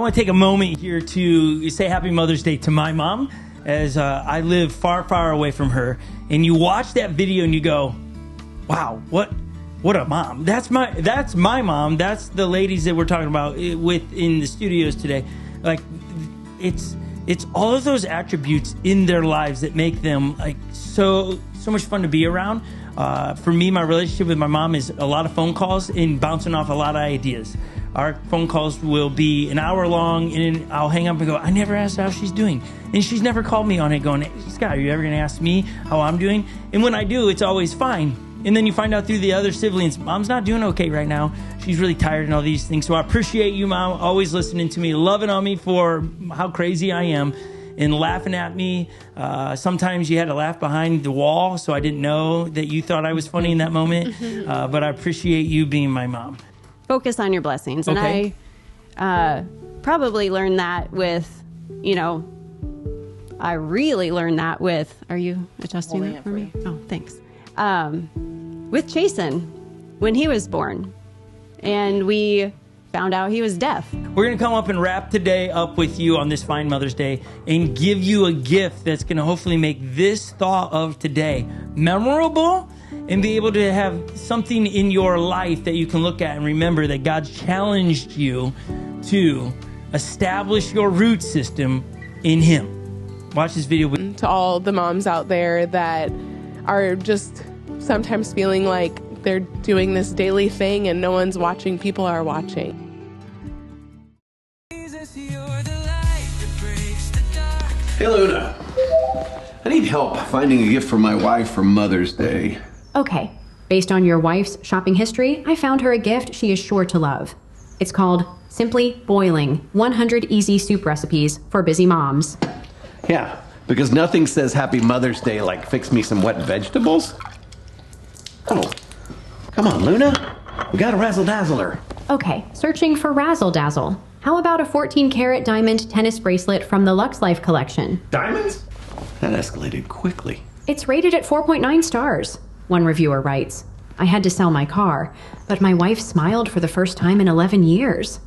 want to take a moment here to say Happy Mother's Day to my mom, as I live far, far away from her. And you watch that video and you go, wow, what a mom. That's my mom. That's the ladies that we're talking about in the studios today. Like, it's all of those attributes in their lives that make them like so much fun to be around. For me, my relationship with my mom is a lot of phone calls and bouncing off a lot of ideas. Our phone calls will be an hour long, and I'll hang up and go, I never asked how she's doing. And she's never called me on it going, hey, Scott, are you ever going to ask me how I'm doing? And when I do, it's always fine. And then you find out through the other siblings, Mom's not doing okay right now. She's really tired and all these things. So I appreciate you, Mom, always listening to me, loving on me for how crazy I am, and laughing at me. Sometimes you had to laugh behind the wall, so I didn't know that you thought I was funny in that moment. But I appreciate you being my mom. Focus on your blessings. Okay. And I probably learned that with, I really learned that with, are you adjusting that for me? Oh, thanks. With Jason, when he was born, and we found out he was deaf. We're going to come up and wrap today up with you on this fine Mother's Day and give you a gift that's going to hopefully make this thought of today memorable and be able to have something in your life that you can look at and remember that God's challenged you to establish your root system in Him. Watch this video. To all the moms out there that are just sometimes feeling like they're doing this daily thing and no one's watching, people are watching. Hey, Luna. I need help finding a gift for my wife for Mother's Day. Okay, based on your wife's shopping history, I found her a gift she is sure to love. It's called Simply Boiling 100 Easy Soup Recipes for Busy Moms. Yeah, because nothing says Happy Mother's Day like fix me some wet vegetables. Oh, come on, Luna. We got a razzle-dazzler. Okay, searching for Razzle Dazzle. How about a 14-karat diamond tennis bracelet from the Lux Life collection? Diamonds? That escalated quickly. It's rated at 4.9 stars. One reviewer writes, I had to sell my car, but my wife smiled for the first time in 11 years.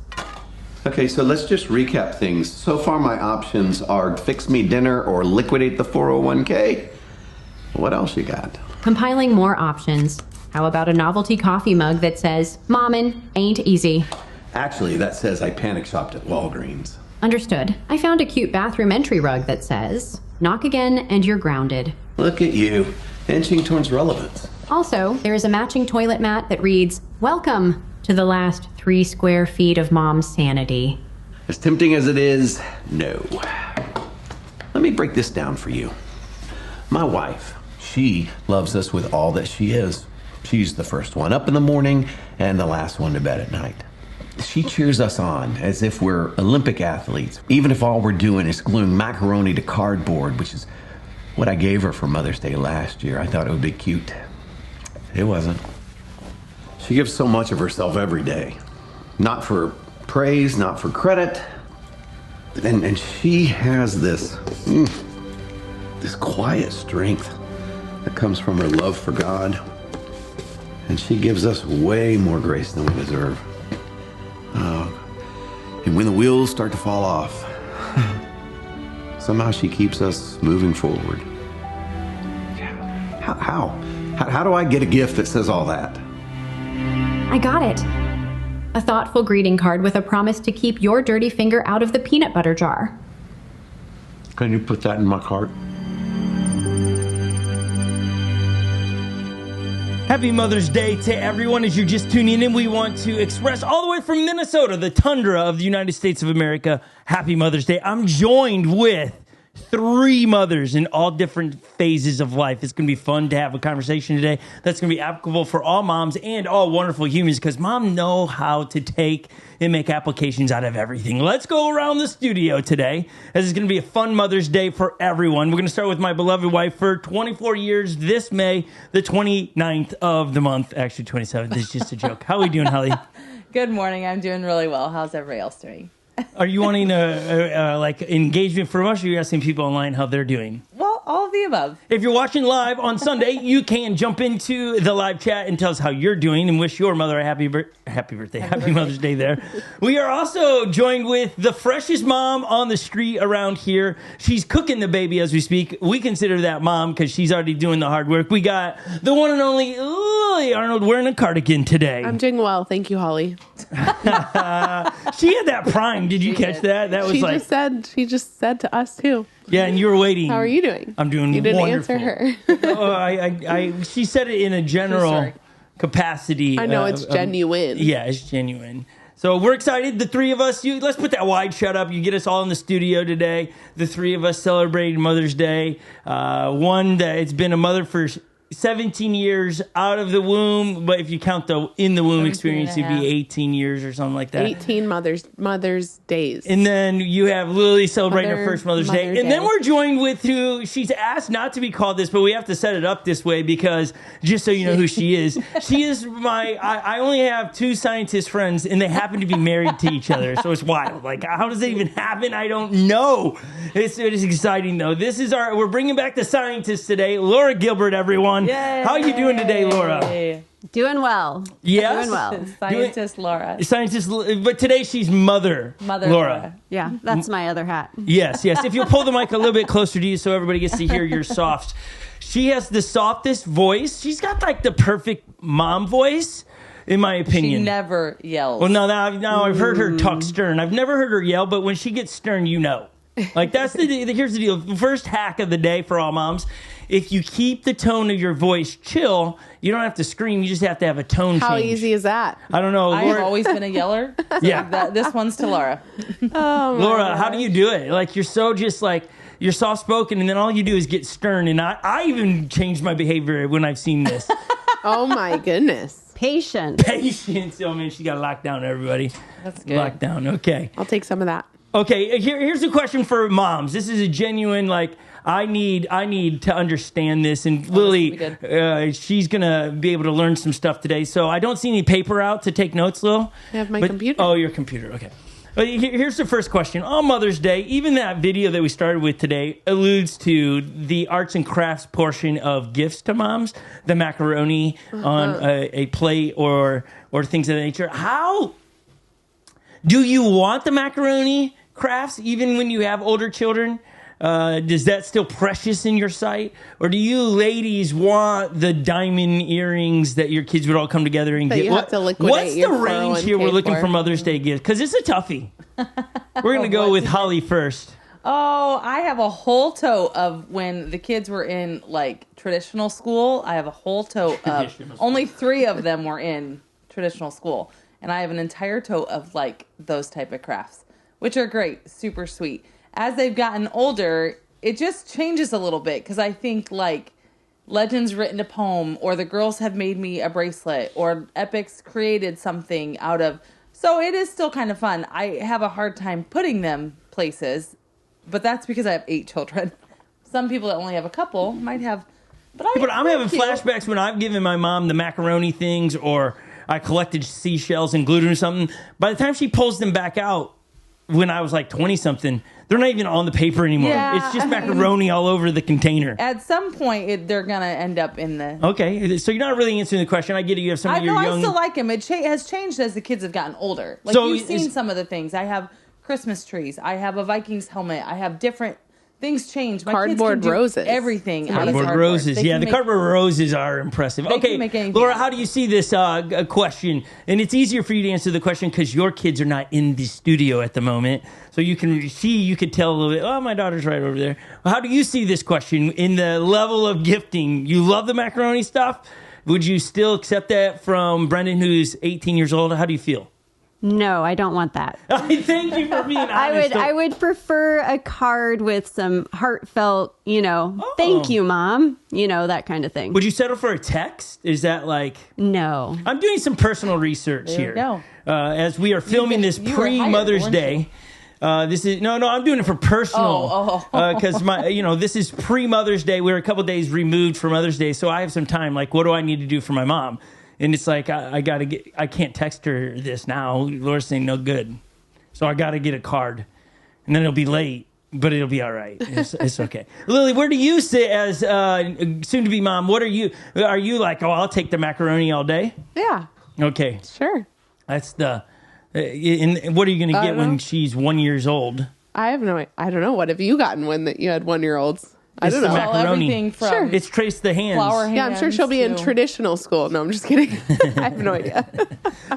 Okay, so let's just recap things. So far, my options are fix me dinner or liquidate the 401k. What else you got? Compiling more options. How about a novelty coffee mug that says, Mommin' ain't easy? Actually, that says I panic shopped at Walgreens. Understood. I found a cute bathroom entry rug that says, knock again and you're grounded. Look at you, inching towards relevance. Also, there is a matching toilet mat that reads, welcome to the last 3 square feet of mom's sanity. As tempting as it is, no. Let me break this down for you. My wife, she loves us with all that she is. She's the first one up in the morning and the last one to bed at night. She cheers us on as if we're Olympic athletes, even if all we're doing is gluing macaroni to cardboard, which is what I gave her for Mother's Day last year. I thought it would be cute. It wasn't. She gives so much of herself every day. Not for praise, not for credit. And she has this quiet strength that comes from her love for God. And she gives us way more grace than we deserve. And when the wheels start to fall off, somehow she keeps us moving forward. How do I get a gift that says all that? I got it. A thoughtful greeting card with a promise to keep your dirty finger out of the peanut butter jar. Can you put that in my cart? Happy Mother's Day to everyone. As you're just tuning in, we want to express all the way from Minnesota, the tundra of the United States of America, Happy Mother's Day. I'm joined with 3 mothers in all different phases of life. It's going to be fun to have a conversation today that's going to be applicable for all moms and all wonderful humans, because mom know how to take and make applications out of everything. Let's go around the studio today, as it's going to be a fun Mother's Day for everyone. We're going to start with my beloved wife for 24 years this May, the 29th of the month. Actually, 27th is just a joke. How are we doing, Holly? Good morning. I'm doing really well. How's everybody else doing? Are you wanting like engagement from us, or are you asking people online how they're doing? Well, All of the above. If you're watching live on Sunday, you can jump into the live chat and tell us how you're doing and wish your mother a happy birthday, happy Mother's Day there. We are also joined with the freshest mom on the street around here. She's cooking the baby as we speak. We consider that mom because she's already doing the hard work. We got the one and only Lily Arnold wearing a cardigan today. I'm doing well. Thank you, Holly. She had that prime. Did you catch that? That was She just said to us too. Yeah, and you were waiting. How are you doing? I'm doing You didn't wonderful. answer her. She said it in a general capacity. I know it's genuine. Yeah, it's genuine. So we're excited. The three of us, let's put that wide shut up. You get us all in the studio today. The three of us celebrating Mother's Day. One that it's been a mother for 17 years out of the womb, but if you count the in the womb experience, it'd be 18 years or something like that. 18 Mother's Days. And then you have Lily celebrating her first Mother's Day. And then we're joined with who she's asked not to be called this, but we have to set it up this way because just so you know who she is. She is I only have two scientist friends and they happen to be married to each other. So it's wild. Like, how does that even happen? I don't know. It is exciting though. We're bringing back the scientists today. Laura Gilbert, everyone. Yay. How are you doing today, Laura? Doing well. Yes? Doing well. Scientist Laura. Scientist, but today she's Mother Laura. Yeah, that's my other hat. Yes. If you'll pull the mic a little bit closer to you so everybody gets to hear your soft. She has the softest voice. She's got like the perfect mom voice, in my opinion. She never yells. Well, now I've heard her talk stern. I've never heard her yell, but when she gets stern, you know. Like here's the deal. The first hack of the day for all moms. If you keep the tone of your voice chill, you don't have to scream. You just have to have a tone change. How easy is that? I don't know. I've always been a yeller. So Yeah. this one's to Laura. Laura, how do you do it? Like, you're so just like, you're soft-spoken, and then all you do is get stern. And I even changed my behavior when I've seen this. Oh, my goodness. Patience. Oh, man, she got locked down, everybody. That's good. Locked down. Okay. I'll take some of that. Okay, here's a question for moms. This is a genuine, like, I need to understand this. And Lily, she's going to be able to learn some stuff today. So I don't see any paper out to take notes, Lil. I have my computer. Oh, your computer. Okay. Here's the first question. On Mother's Day, even that video that we started with today alludes to the arts and crafts portion of gifts to moms, the macaroni on a plate or things of that nature. How do you want the macaroni crafts even when you have older children? Is that still precious in your sight? Or do you ladies want the diamond earrings that your kids would all come together and get? You have to liquidate what's your the range here 401k we're looking for Mother's Day gifts? Because it's a toughie. We're going to go with Holly first. Oh, I have a whole tote of when the kids were in like traditional school. I have a whole tote of only 3 of them were in traditional school. And I have an entire tote of like those type of crafts, which are great, super sweet. As they've gotten older, it just changes a little bit because I think like Legends written a poem or the girls have made me a bracelet or Epic's created something out of. So it is still kind of fun. I have a hard time putting them places, but that's because I have 8 children. Some people that only have a couple might have. But I'm having flashbacks when I've given my mom the macaroni things or I collected seashells and glued them or something. By the time she pulls them back out, when I was like 20-something, they're not even on the paper anymore. Yeah, it's just macaroni all over the container. At some point, they're going to end up in the... Okay, so you're not really answering the question. I get it. You have some of your young... I still like them. It has changed as the kids have gotten older. Like, So you've seen some of the things. I have Christmas trees. I have a Vikings helmet. I have different... Things change. My Cardboard kids can do roses. Everything. Cardboard roses. They Yeah, can the make- cardboard roses are impressive. They Okay, can make anything Laura, out. how do you see this question? And it's easier for you to answer the question because your kids are not in the studio at the moment. So you can tell a little bit, oh, my daughter's right over there. How do you see this question in the level of gifting? You love the macaroni stuff. Would you still accept that from Brendan, who's 18 years old? How do you feel? No, I don't want that. I thank you for being honest. I would prefer a card with some heartfelt, thank you, Mom, that kind of thing. Would you settle for a text? Is that like... No. I'm doing some personal research here. go. As we are filming this you were pre-Mother's hired, Day. This is I'm doing it for personal because this is pre-Mother's Day. We're a couple days removed from Mother's Day, so I have some time. Like, what do I need to do for my mom? And it's like I can't text her this now. Laura's saying no good, so I got to get a card, and then it'll be late. but it'll be all right. It's okay. Lily, where do you sit as soon-to-be mom? What are you like, I'll take the macaroni all day? Yeah. Okay. Sure. That's the... and what are you going to get when she's 1 year old? I have no idea. I don't know. What have you gotten when you had 1-year-olds? I don't know. Macaroni. Everything from It's trace the hands. flour hands. Yeah, I'm sure she'll be in traditional school. No, I'm just kidding. I have no idea.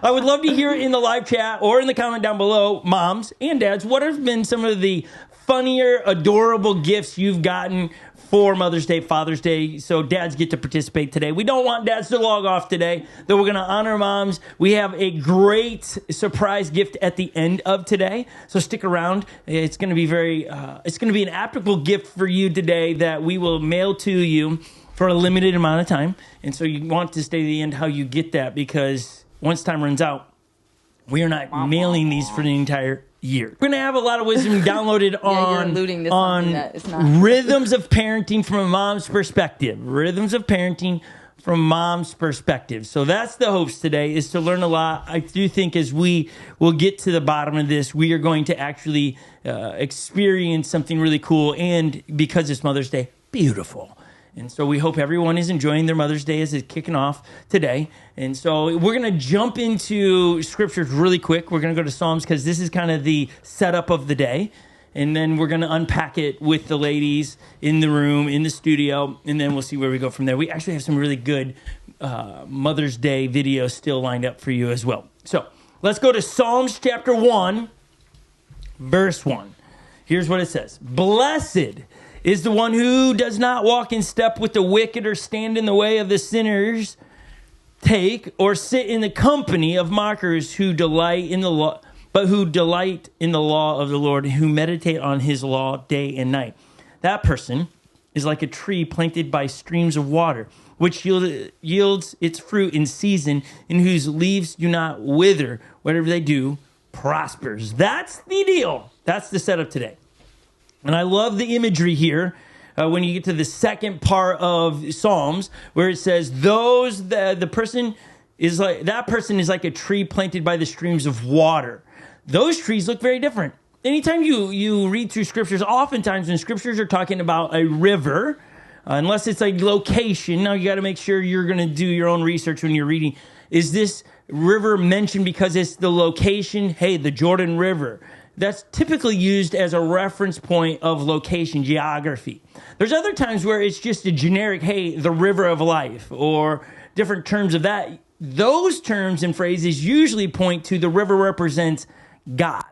I would love to hear in the live chat or in the comment down below, moms and dads, what have been some of the funnier, adorable gifts you've gotten for Mother's Day, Father's Day, so dads get to participate today. We don't want dads to log off today, though we're going to honor moms. We have a great surprise gift at the end of today, so stick around. It's going to be it's going to be an applicable gift for you today that we will mail to you for a limited amount of time, and so you want to stay to the end how you get that, because once time runs out, we are not mailing these for the entire year. We're going to have a lot of wisdom downloaded on rhythms of parenting from a mom's perspective. Rhythms of parenting from mom's perspective. So that's the hopes today, is to learn a lot. I do think as we will get to the bottom of this, we are going to actually experience something really cool. And because it's Mother's Day, beautiful. And so we hope everyone is enjoying their Mother's Day as it's kicking off today. And so we're going to jump into scriptures really quick. We're going to go to Psalms because this is kind of the setup of the day. And then we're going to unpack it with the ladies in the room, in the studio, and then we'll see where we go from there. We actually have some really good Mother's Day videos still lined up for you as well. So let's go to Psalms chapter 1, verse 1. Here's what it says. Blessed is the one who does not walk in step with the wicked or stand in the way of the sinners, take or sit in the company of mockers who delight in the law, but who delight in the law of the Lord, who meditate on his law day and night. That person is like a tree planted by streams of water, which yields its fruit in season, and whose leaves do not wither. Whatever they do prospers. That's the deal. That's the setup today. And I love the imagery here when you get to the second part of Psalms, where it says, the person is like a tree planted by the streams of water. Those trees look very different. Anytime you read through scriptures, oftentimes when scriptures are talking about a river, unless it's a location, now you got to make sure you're going to do your own research when you're reading. Is this river mentioned because it's the location? Hey, the Jordan River. That's typically used as a reference point of location, geography. There's other times where it's just a generic, hey, the river of life, or different terms of that. Those terms and phrases usually point to the river represents God.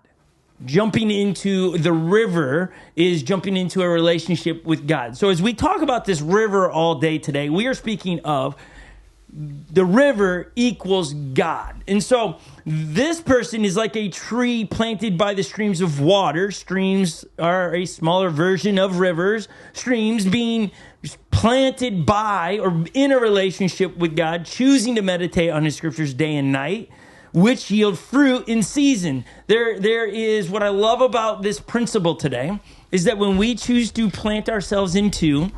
Jumping into the river is jumping into a relationship with God. So as we talk about this river all day today, we are speaking of the river equals God. And so this person is like a tree planted by the streams of water. Streams are a smaller version of rivers. Streams being planted by or in a relationship with God, choosing to meditate on his scriptures day and night, which yield fruit in season. There is what I love about this principle today is that when we choose to plant ourselves into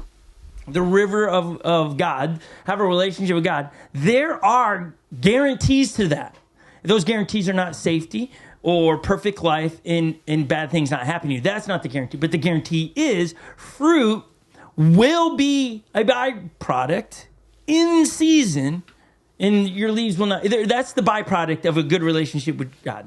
the river of God, have a relationship with God, there are guarantees to that. Those guarantees are not safety or perfect life and bad things not happening to you. That's not the guarantee. But the guarantee is fruit will be a byproduct in season, and your leaves will not. That's the byproduct of a good relationship with God.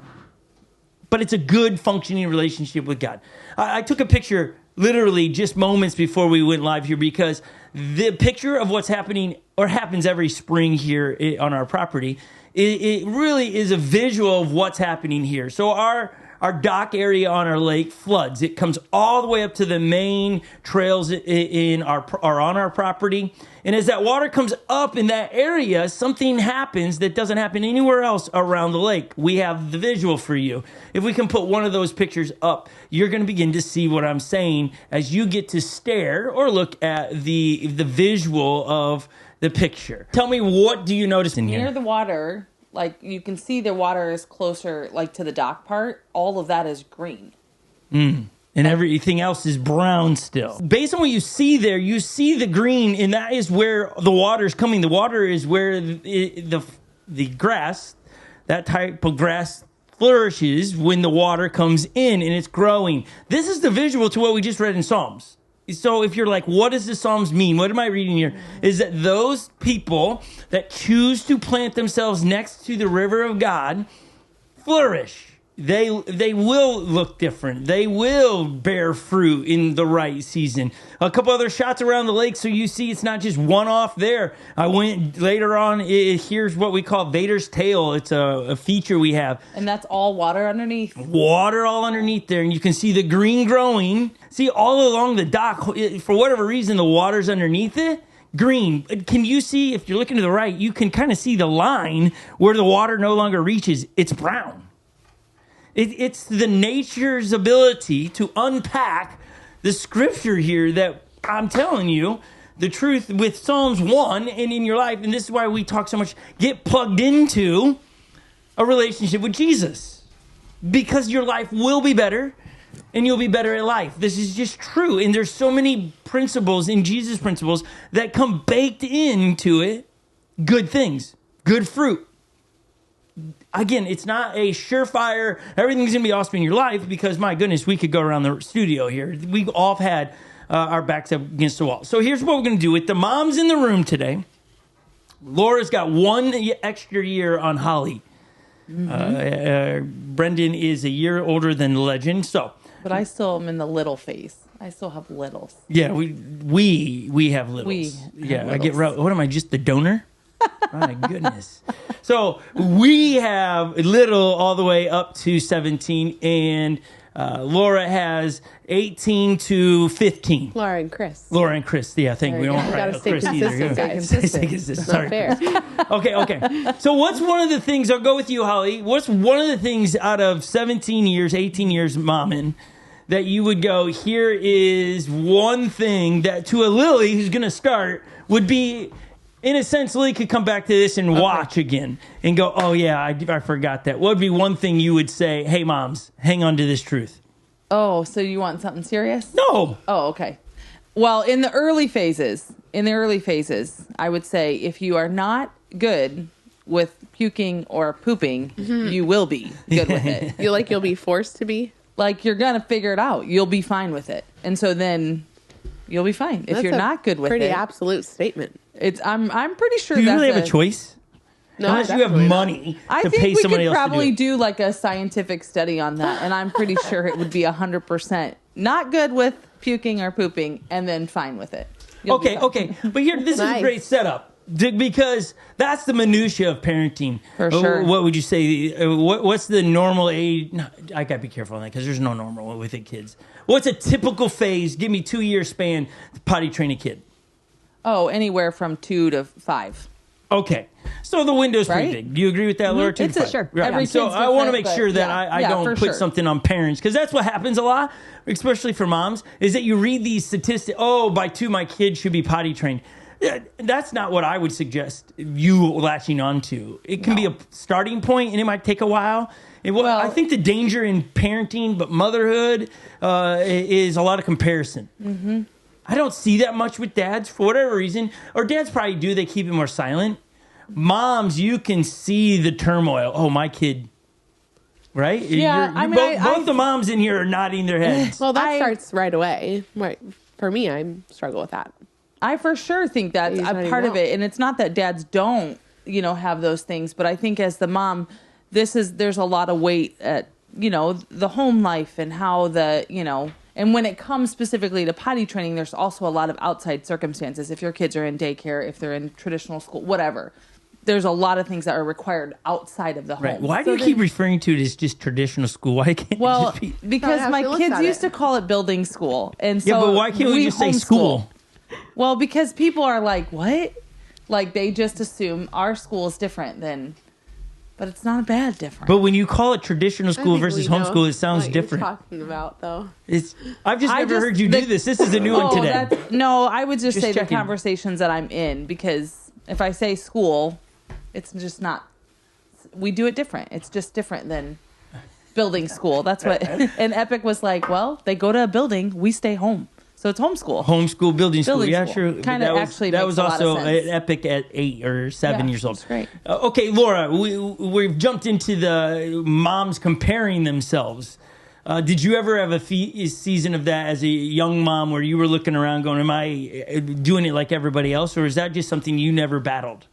But it's a good functioning relationship with God. I took a picture literally just moments before we went live here, because the picture of what's happening or happens every spring here on our property, it really is a visual of what's happening here. So our dock area on our lake floods. It comes all the way up to the main trails on our property. And as that water comes up in that area, something happens that doesn't happen anywhere else around the lake. We have the visual for you. If we can put one of those pictures up, you're going to begin to see what I'm saying as you get to stare or look at the visual of the picture. Tell me, what do you notice in here? Near the water, like you can see the water is closer, like to the dock part. All of that is green. And everything else is brown still. Based on what you see there, you see the green, and that is where the water is coming. The water is where the grass, that type of grass flourishes when the water comes in and it's growing. This is the visual to what we just read in Psalms. So if you're like, what does the Psalms mean? What am I reading here? Is that those people that choose to plant themselves next to the river of God flourish. They will look different. They will bear fruit in the right season. A couple other shots around the lake, so you see it's not just one off there. I went later on. Here's what we call Vader's Tail. It's a feature we have. And that's all water underneath. Water all underneath there, and you can see the green growing. See, all along the dock, for whatever reason, the water's underneath it. Green. Can you see, if you're looking to the right, you can kind of see the line where the water no longer reaches. It's brown. It's the nature's ability to unpack the scripture here that I'm telling you, the truth with Psalms 1 and in your life. And this is why we talk so much. Get plugged into a relationship with Jesus, because your life will be better and you'll be better at life. This is just true. And there's so many principles in Jesus principles that come baked into it. Good things, good fruit. Again, it's not a surefire, everything's going to be awesome in your life, because, my goodness, we could go around the studio here. We've all had our backs up against the wall. So here's what we're going to do. With the moms in the room today, Laura's got 1 extra year on Holly. Brendan is a year older than the legend. So, but I still am in the little phase. I still have littles. Yeah, we have littles. I get what am I, just the donor? My goodness. So we have little all the way up to 17, and Laura has 18 to 15. Laura and Chris. Yeah, thank you. We don't gotta stay consistent, guys. Stay consistent. Sorry. Not fair. Okay. So what's one of the things, I'll go with you, Holly. What's one of the things out of 17 years, 18 years momming, that you would go, here is one thing that to a Lily who's going to start would be, in a sense, Lily could come back to this and watch again and go, oh, yeah, I forgot that. What would be one thing you would say, hey, moms, hang on to this truth? Oh, so you want something serious? No. Oh, okay. Well, in the early phases, I would say if you are not good with puking or pooping, you will be good with it. You'll be forced to be? Like, you're going to figure it out. You'll be fine with it. And so then you'll be fine. If you're not good with it. Pretty absolute statement. I'm pretty sure Do you really have a choice? No, unless you have money to pay somebody else to do it. I think we could probably do like a scientific study on that, and I'm pretty sure it would be 100% not good with puking or pooping, and then fine with it. Okay. But here, this is a great setup, because that's the minutia of parenting. For sure. What would you say? What's the normal age? No, I got to be careful on that, because there's no normal with the kids. What's a typical phase? Give me 2-year span to potty train a kid. Oh, anywhere from 2 to 5. Okay. So the window's pretty big. Do you agree with that, Laura? It's sure. Right. So I want to make sure that I don't put something on parents, because that's what happens a lot, especially for moms, is that you read these statistics. Oh, by 2, my kid should be potty trained. That's not what I would suggest you latching onto. It can be a starting point, and it might take a while. I think the danger in parenting, but motherhood, is a lot of comparison. Mm-hmm. I don't see that much with dads for whatever reason. Or dads probably do. They keep it more silent. Moms, you can see the turmoil. Oh, my kid. Right? Yeah. Both the moms in here are nodding their heads. Well, that starts right away. Right. For me, I struggle with that. I for sure think that's a part of it. And it's not that dads don't, have those things. But I think as the mom, there's a lot of weight at, the home life and how and when it comes specifically to potty training, there's also a lot of outside circumstances. If your kids are in daycare, if they're in traditional school, whatever, there's a lot of things that are required outside of the home. Right. Why do you keep referring to it as just traditional school? Why can't it just be? Because my kids used to call it building school. And so but why can't we just say school? Well, because people are like, what? Like, they just assume our school is different than... But it's not a bad difference. But when you call it traditional school versus homeschool, it sounds different. What you're talking about, though. I've never heard you do this. This is a new one today. I would just say checking. The conversations that I'm in, because if I say school, it's just not. We do it different. It's just different than building school. That's what. And Epic was like, well, they go to a building, we stay home. So it's homeschool. Homeschool, building school. Building Yeah, school. sure. Kinda actually that makes was a lot of also sense. an epic at 8 or 7 years old. That's great. Okay, Laura, we've jumped into the moms comparing themselves. Did you ever have a season of that as a young mom where you were looking around going, am I doing it like everybody else? Or is that just something you never battled?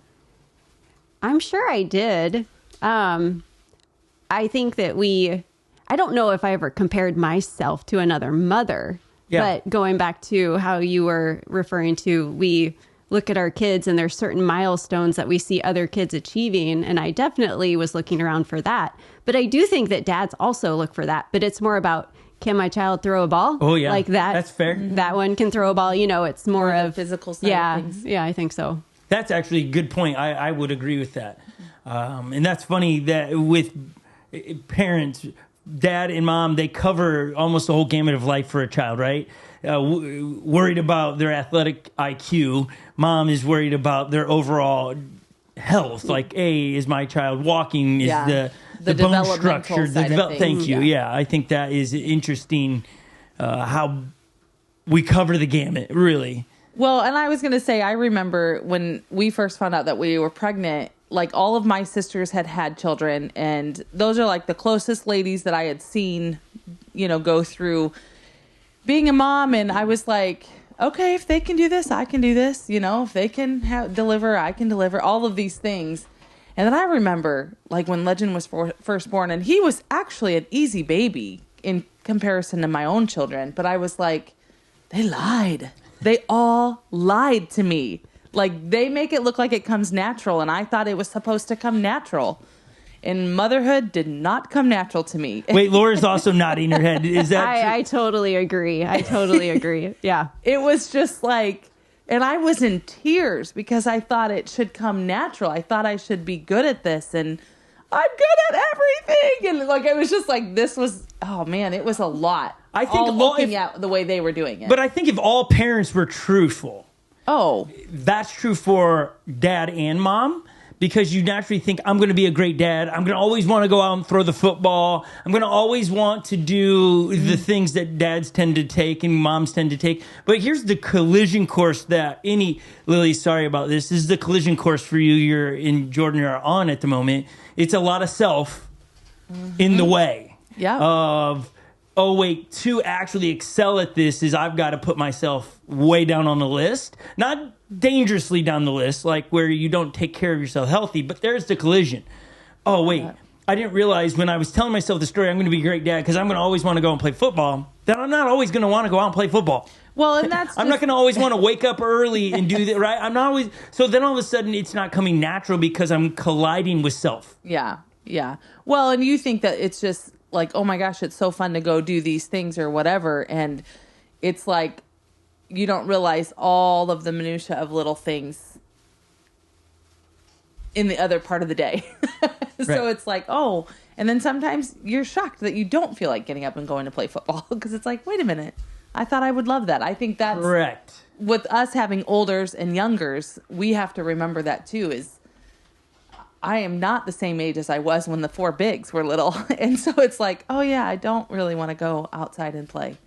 I'm sure I did. I think that I don't know if I ever compared myself to another mother, but going back to how you were referring to, we look at our kids and there's certain milestones that we see other kids achieving. And I definitely was looking around for that. But I do think that dads also look for that, but it's more about, can my child throw a ball? Oh yeah. Like that. That's fair. That one can throw a ball. It's more the of physical side of things. Yeah, I think so. That's actually a good point. I would agree with that. And that's funny that with parents, dad and mom, they cover almost the whole gamut of life for a child, right? Worried about their athletic IQ. Mom is worried about their overall health. Like, is my child walking? Is the bone structure? Thank you. Yeah, I think that is interesting how we cover the gamut, really. Well, and I was going to say, I remember when we first found out that we were pregnant, like all of my sisters had children, and those are like the closest ladies that I had seen, go through being a mom. And I was like, okay, if they can do this, I can do this. If they can deliver, I can deliver, all of these things. And then I remember like when Legend was first born, and he was actually an easy baby in comparison to my own children. But I was like, they lied. They all lied to me. Like, they make it look like it comes natural, and I thought it was supposed to come natural. And motherhood did not come natural to me. Wait, Laura's also nodding her head. Is that I totally agree. Yeah. It was just like, and I was in tears because I thought it should come natural. I thought I should be good at this, and I'm good at everything. And like, it was just like, this was, oh man, it was a lot. I think looking at the way they were doing it. But I think if all parents were truthful, that's true for dad and mom, because you naturally think, I'm going to be a great dad. I'm going to always want to go out and throw the football. I'm going to always want to do the things that dads tend to take and moms tend to take. But here's the collision course that Lily, sorry about this. This is the collision course for you. You're in Jordan, you're on at the moment. It's a lot of self in the way of, to actually excel at this is I've got to put myself way down on the list. Not dangerously down the list, like where you don't take care of yourself healthy, but there's the collision. Oh, wait, I didn't realize when I was telling myself the story, I'm going to be a great dad because I'm going to always want to go and play football, that I'm not always going to want to go out and play football. Well, and that's I'm not going to always want to wake up early and do that, right? I'm not always. So then all of a sudden it's not coming natural because I'm colliding with self. Yeah. Well, and you think that it's just like, oh my gosh, it's so fun to go do these things or whatever. And it's like, you don't realize all of the minutia of little things in the other part of the day. So it's like, and then sometimes you're shocked that you don't feel like getting up and going to play football because it's like, wait a minute, I thought I would love that. I think that's correct. With us having olders and youngers, we have to remember that too, is I am not the same age as I was when the 4 bigs were little. And so it's like, oh yeah, I don't really want to go outside and play.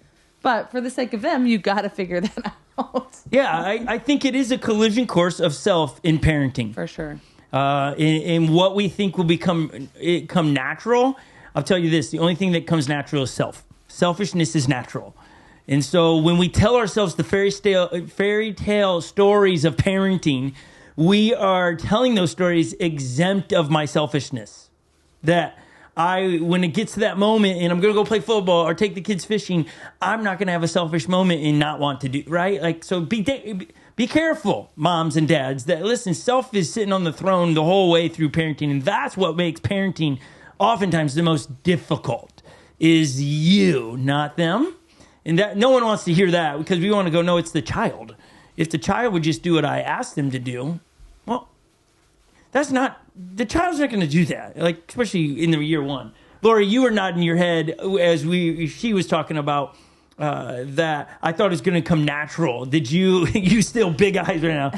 But for the sake of them, you got to figure that out. Yeah, I think it is a collision course of self in parenting. For sure. In what we think will come natural, I'll tell you this, the only thing that comes natural is self. Selfishness is natural. And so when we tell ourselves the fairy tale stories of parenting, we are telling those stories exempt of my selfishness. That when it gets to that moment and I'm going to go play football or take the kids fishing, I'm not going to have a selfish moment and not want to do, right? Like, so be careful, moms and dads, that listen, self is sitting on the throne the whole way through parenting. And that's what makes parenting oftentimes the most difficult, is you, not them. And that no one wants to hear that, because we want to go, no, it's the child. If the child would just do what I asked them to do, well, the child's not going to do that, like, especially in the year one. Laura, you were nodding your head as she was talking about that. I thought it was going to come natural. Did you still big eyes right now?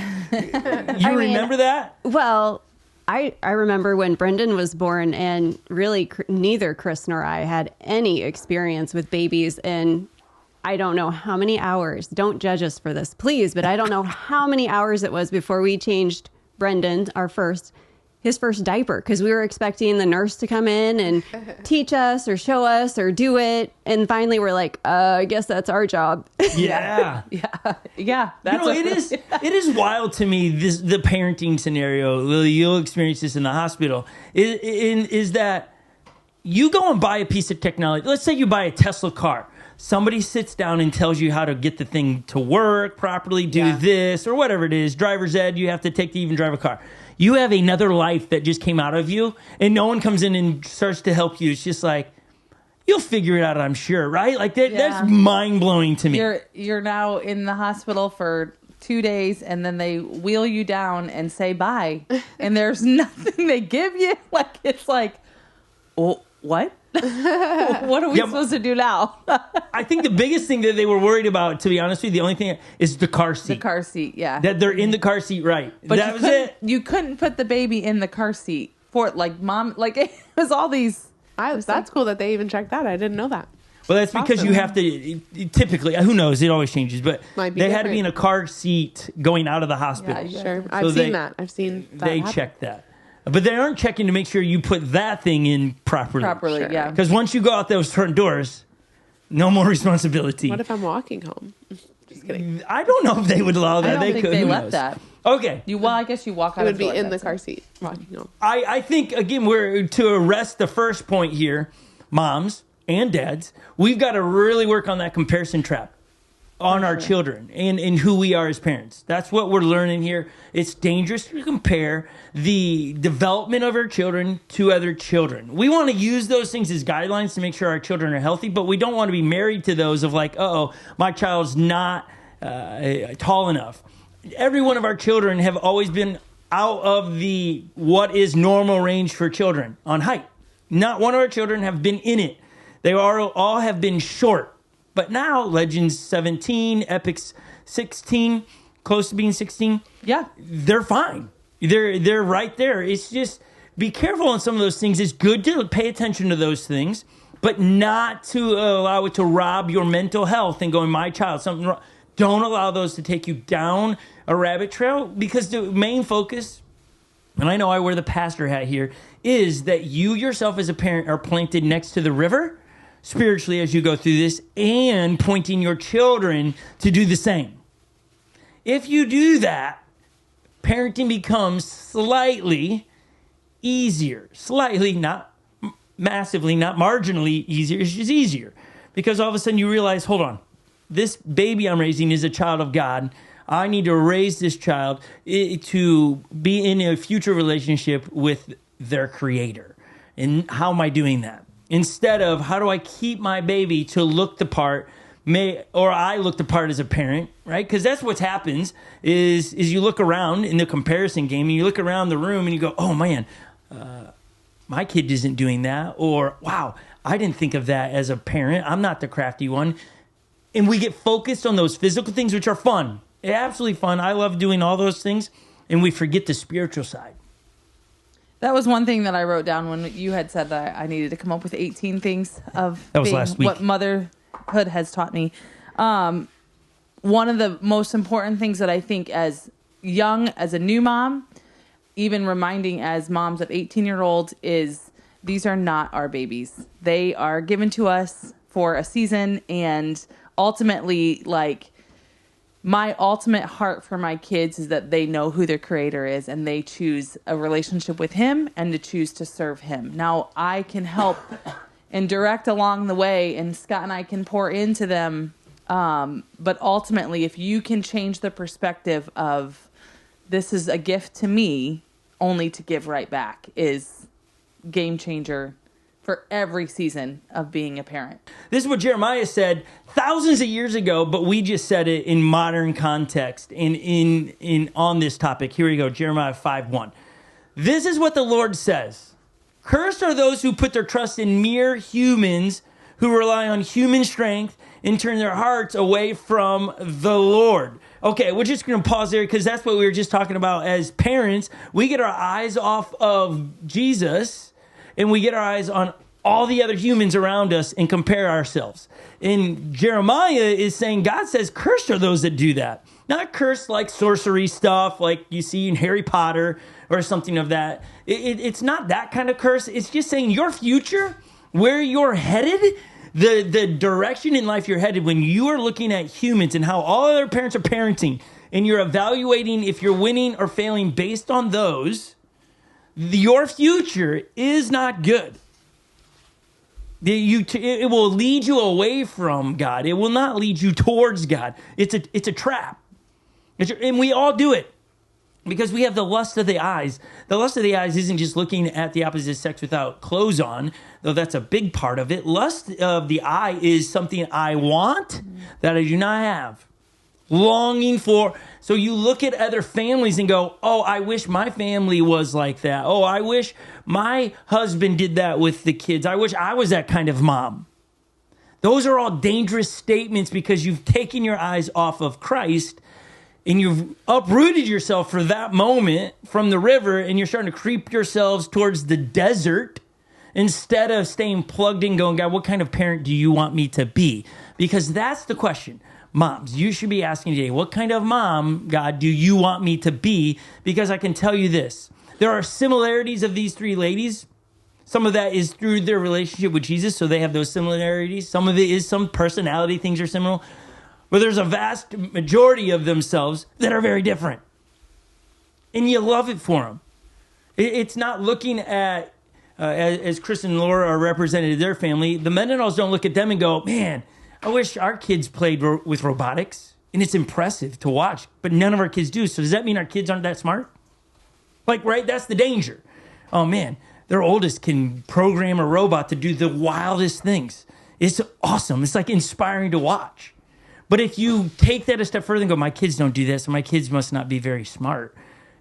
You remember that? Well, I remember when Brendan was born, and really neither Chris nor I had any experience with babies. And I don't know how many hours. Don't judge us for this, please. But I don't know how many hours it was before we changed Brendan, his first diaper, because we were expecting the nurse to come in and teach us or show us or do it. And finally we're like, I guess that's our job. Yeah. Yeah. It is wild to me, the parenting scenario. Lily, you'll experience this in the hospital, is that you go and buy a piece of technology. Let's say you buy a Tesla car. Somebody sits down and tells you how to get the thing to work properly, do this or whatever it is, driver's ed you have to take to even drive a car. You have another life that just came out of you, and no one comes in and starts to help you. It's just like, you'll figure it out, I'm sure, right? Like that's mind-blowing to me. You're now in the hospital for 2 days, and then they wheel you down and say bye, and there's nothing they give you. Like, it's like, oh, what? What are we supposed to do now? I think the biggest thing that they were worried about, to be honest with you, the only thing is the car seat. The car seat, yeah. That they're in the car seat, right. But that was it. You couldn't put the baby in the car seat for, like, mom, like, it was all these. That's cool that they even checked that. I didn't know that. Well, that's because you have to, typically, who knows, it always changes, but they had to be in a car seat going out of the hospital. Yeah, sure. I've seen that. They happen. checked that. But they aren't checking to make sure you put that thing in properly. Sure. Yeah. Because once you go out those front doors, no more responsibility. What if I'm walking home? Just kidding. I don't know if they would allow that. I don't think could. they Who left knows? that. Okay. I guess you walk out. It would be in the car seat walking home. I think, again, we're to arrest the first point here, moms and dads, we've got to really work on that comparison trap on our children and who we are as parents. That's what we're learning here. It's dangerous to compare the development of our children to other children. We want to use those things as guidelines to make sure our children are healthy, but we don't want to be married to those of like, my child's not tall enough. Every one of our children have always been out of the what is normal range for children on height. Not one of our children have been in it. They all have been short. But now, Legends 17, Epics 16, close to being 16, they're fine. They're right there. It's just, be careful on some of those things. It's good to pay attention to those things, but not to allow it to rob your mental health and going, my child, something wrong. Don't allow those to take you down a rabbit trail, because the main focus, and I know I wear the pastor hat here, is that you yourself as a parent are planted next to the river spiritually as you go through this, and pointing your children to do the same. If you do that, parenting becomes slightly easier. Slightly, not massively, not marginally easier. It's just easier. Because all of a sudden you realize, hold on, this baby I'm raising is a child of God. I need to raise this child to be in a future relationship with their creator. And how am I doing that? Instead of, how do I keep my baby to look the part, or I look the part as a parent, right? Because that's what happens, is you look around in the comparison game, and you look around the room, and you go, oh, man, my kid isn't doing that. Or, wow, I didn't think of that as a parent. I'm not the crafty one. And we get focused on those physical things, which are fun. Absolutely fun. I love doing all those things. And we forget the spiritual side. That was one thing that I wrote down when you had said that I needed to come up with 18 things of that was last week. What motherhood has taught me. One of the most important things that I think as a new mom, even reminding as moms of 18-year-olds, is these are not our babies. They are given to us for a season, and ultimately, like, my ultimate heart for my kids is that they know who their creator is, and they choose a relationship with him and to choose to serve him. Now, I can help and direct along the way, and Scott and I can pour into them. But ultimately, if you can change the perspective of, this is a gift to me, only to give right back, is game changer for every season of being a parent. This is what Jeremiah said thousands of years ago, but we just said it in modern context and in on this topic. Here we go, Jeremiah 5:1. This is what the Lord says. Cursed are those who put their trust in mere humans, who rely on human strength and turn their hearts away from the Lord. Okay, we're just going to pause there, because that's what we were just talking about. As parents, we get our eyes off of Jesus, and we get our eyes on all the other humans around us and compare ourselves. And Jeremiah is saying, God says, cursed are those that do that. Not cursed like sorcery stuff like you see in Harry Potter or something of that. It's not that kind of curse. It's just saying your future, where you're headed, the direction in life you're headed, when you are looking at humans and how all other parents are parenting, and you're evaluating if you're winning or failing based on those, your future is not good. It will lead you away from God. It will not lead you towards God. It's a trap. And we all do it because we have the lust of the eyes. The lust of the eyes isn't just looking at the opposite sex without clothes on, though that's a big part of it. Lust of the eye is something I want that I do not have. Longing for. So you look at other families and go, oh, I wish my family was like that. Oh, I wish my husband did that with the kids. I wish I was that kind of mom. Those are all dangerous statements because you've taken your eyes off of Christ and you've uprooted yourself for that moment from the river, and you're starting to creep yourselves towards the desert instead of staying plugged in going, God, what kind of parent do you want me to be? Because that's the question. Moms, you should be asking today, what kind of mom, God, do you want me to be? Because I can tell you this. There are similarities of these three ladies. Some of that is through their relationship with Jesus, so they have those similarities. Some of it is some personality things are similar. But there's a vast majority of themselves that are very different. And you love it for them. It's not looking at, as Chris and Laura are represented in their family, the Mendenhalls don't look at them and go, man, I wish our kids played with robotics. And it's impressive to watch, but none of our kids do. So does that mean our kids aren't that smart? Like, right? That's the danger. Oh, man, their oldest can program a robot to do the wildest things. It's awesome. It's like inspiring to watch. But if you take that a step further and go, my kids don't do this, and my kids must not be very smart.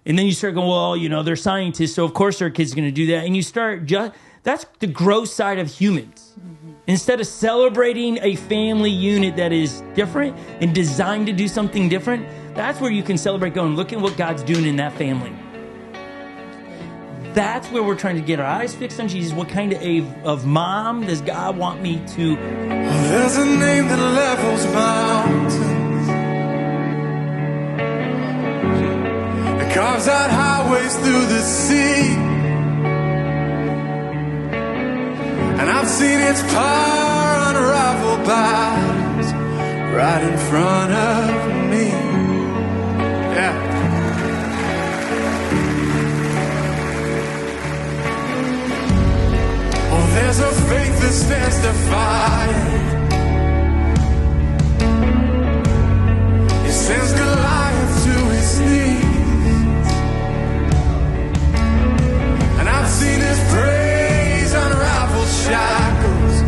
And then you start going, well, you know, they're scientists, so of course their kids are going to do that. And you start, that's the gross side of humans. Mm-hmm. Instead of celebrating a family unit that is different and designed to do something different, that's where you can celebrate going, look at what God's doing in that family. That's where we're trying to get our eyes fixed on Jesus. What kind of mom does God want me to? There's a name that levels mountains. It carves out highways through the sea. And I've seen its power unravel battles right in front of me. Yeah. There's a faith that stands defiant. It sends Goliath to his knees. And I've seen his praise unravel shackles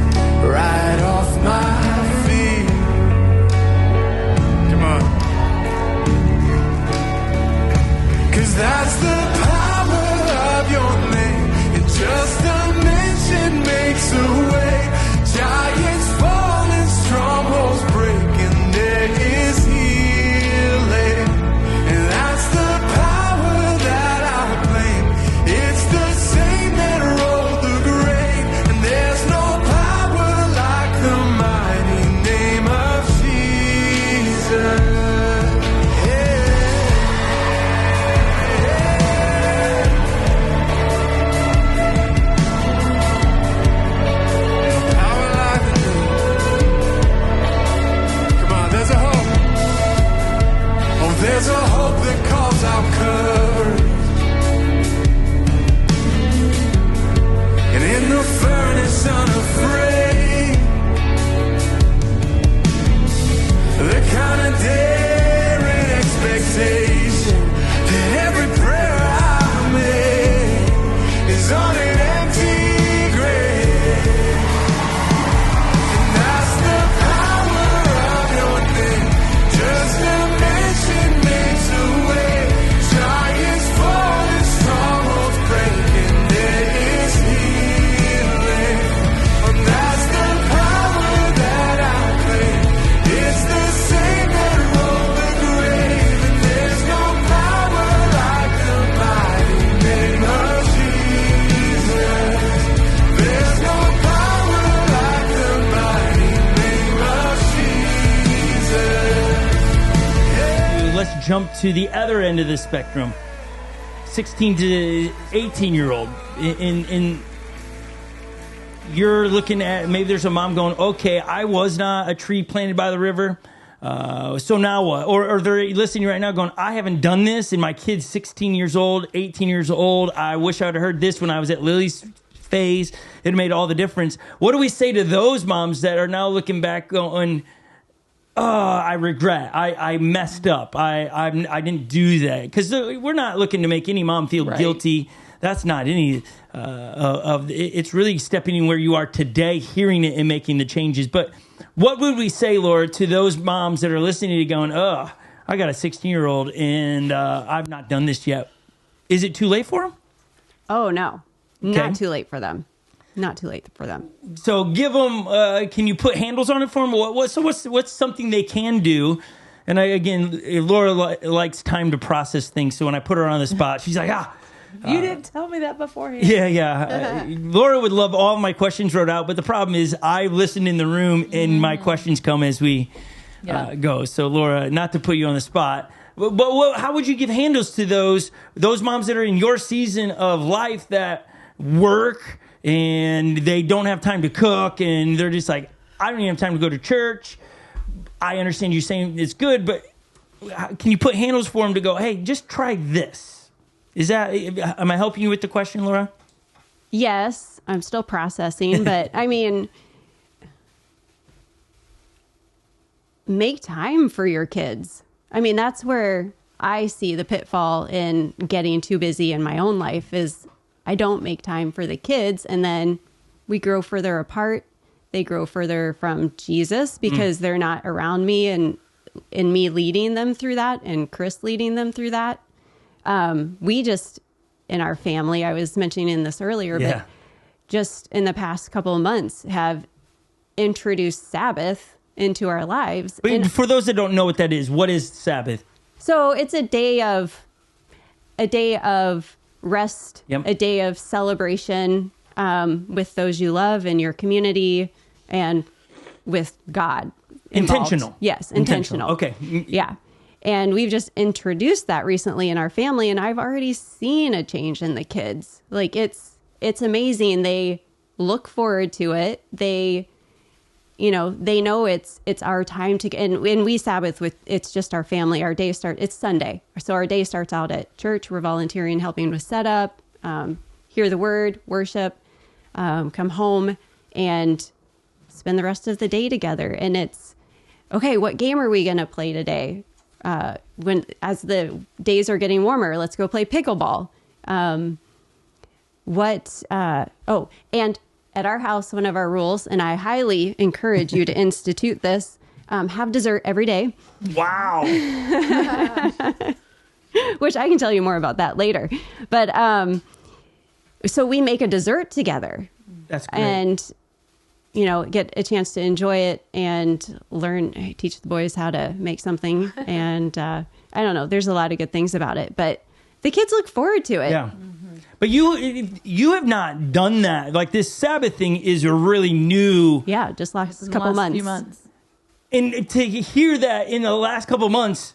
right off my feet. Come on. 'Cause that's the power of your name. It just a mention makes a way. Giants fall. jump to the other end of the spectrum, 16 to 18-year-old. In you're looking at, maybe there's a mom going, okay, I was not a tree planted by the river. So now what? Or they're listening right now going, I haven't done this, and my kid's 16 years old, 18 years old. I wish I would have heard this when I was at Lily's phase. It made all the difference. What do we say to those moms that are now looking back going, oh, I regret. I messed up. I didn't do that. Because we're not looking to make any mom feel guilty. That's not any of it's really stepping in where you are today, hearing it and making the changes. But what would we say, Lord, to those moms that are listening to you going, oh, I got a 16-year-old and I've not done this yet. Is it too late for them? Oh, no. Okay. Not too late for them. Not too late for them. So give them, can you put handles on it for them? What's something they can do? And again, Laura likes time to process things. So when I put her on the spot, she's like, you didn't tell me that beforehand. Yeah. Laura would love all my questions wrote out, but the problem is I listen in the room and my questions come as we go. So Laura, not to put you on the spot, but how would you give handles to those moms that are in your season of life that work and they don't have time to cook and they're just like, I don't even have time to go to church. I understand you saying it's good, but can you put handles for them to go, hey, just try this? Am I helping you with the question, Laura? Yes, I'm still processing, but I mean, make time for your kids. I mean, that's where I see the pitfall in getting too busy in my own life is I don't make time for the kids, and then we grow further apart. They grow further from Jesus because they're not around me and me leading them through that and Chris leading them through that. We just, in our family, I was mentioning this earlier, but just in the past couple of months have introduced Sabbath into our lives. But and for those that don't know what that is, what is Sabbath? So it's a day of rest, a day of celebration with those you love in your community and with God involved. Intentional. Yes, intentional. Okay. Yeah. And we've just introduced that recently in our family, and I've already seen a change in the kids. Like it's amazing. They look forward to it. They know it's our time to, and we Sabbath with, it's just our family. Our day it's Sunday. So our day starts out at church. We're volunteering, helping with setup, hear the word, worship, come home and spend the rest of the day together. And it's, okay, what game are we going to play today? As the days are getting warmer, let's go play pickleball. And at our house, one of our rules, and I highly encourage you to institute this, have dessert every day. Wow. Which I can tell you more about that later. But, so we make a dessert together. That's great. And, get a chance to enjoy it and teach the boys how to make something. And, I don't know, there's a lot of good things about it, but the kids look forward to it. Yeah. Mm-hmm. But you have not done that. Like this Sabbath thing is a really new. Yeah. Just last couple months. Few months. And to hear that in the last couple of months,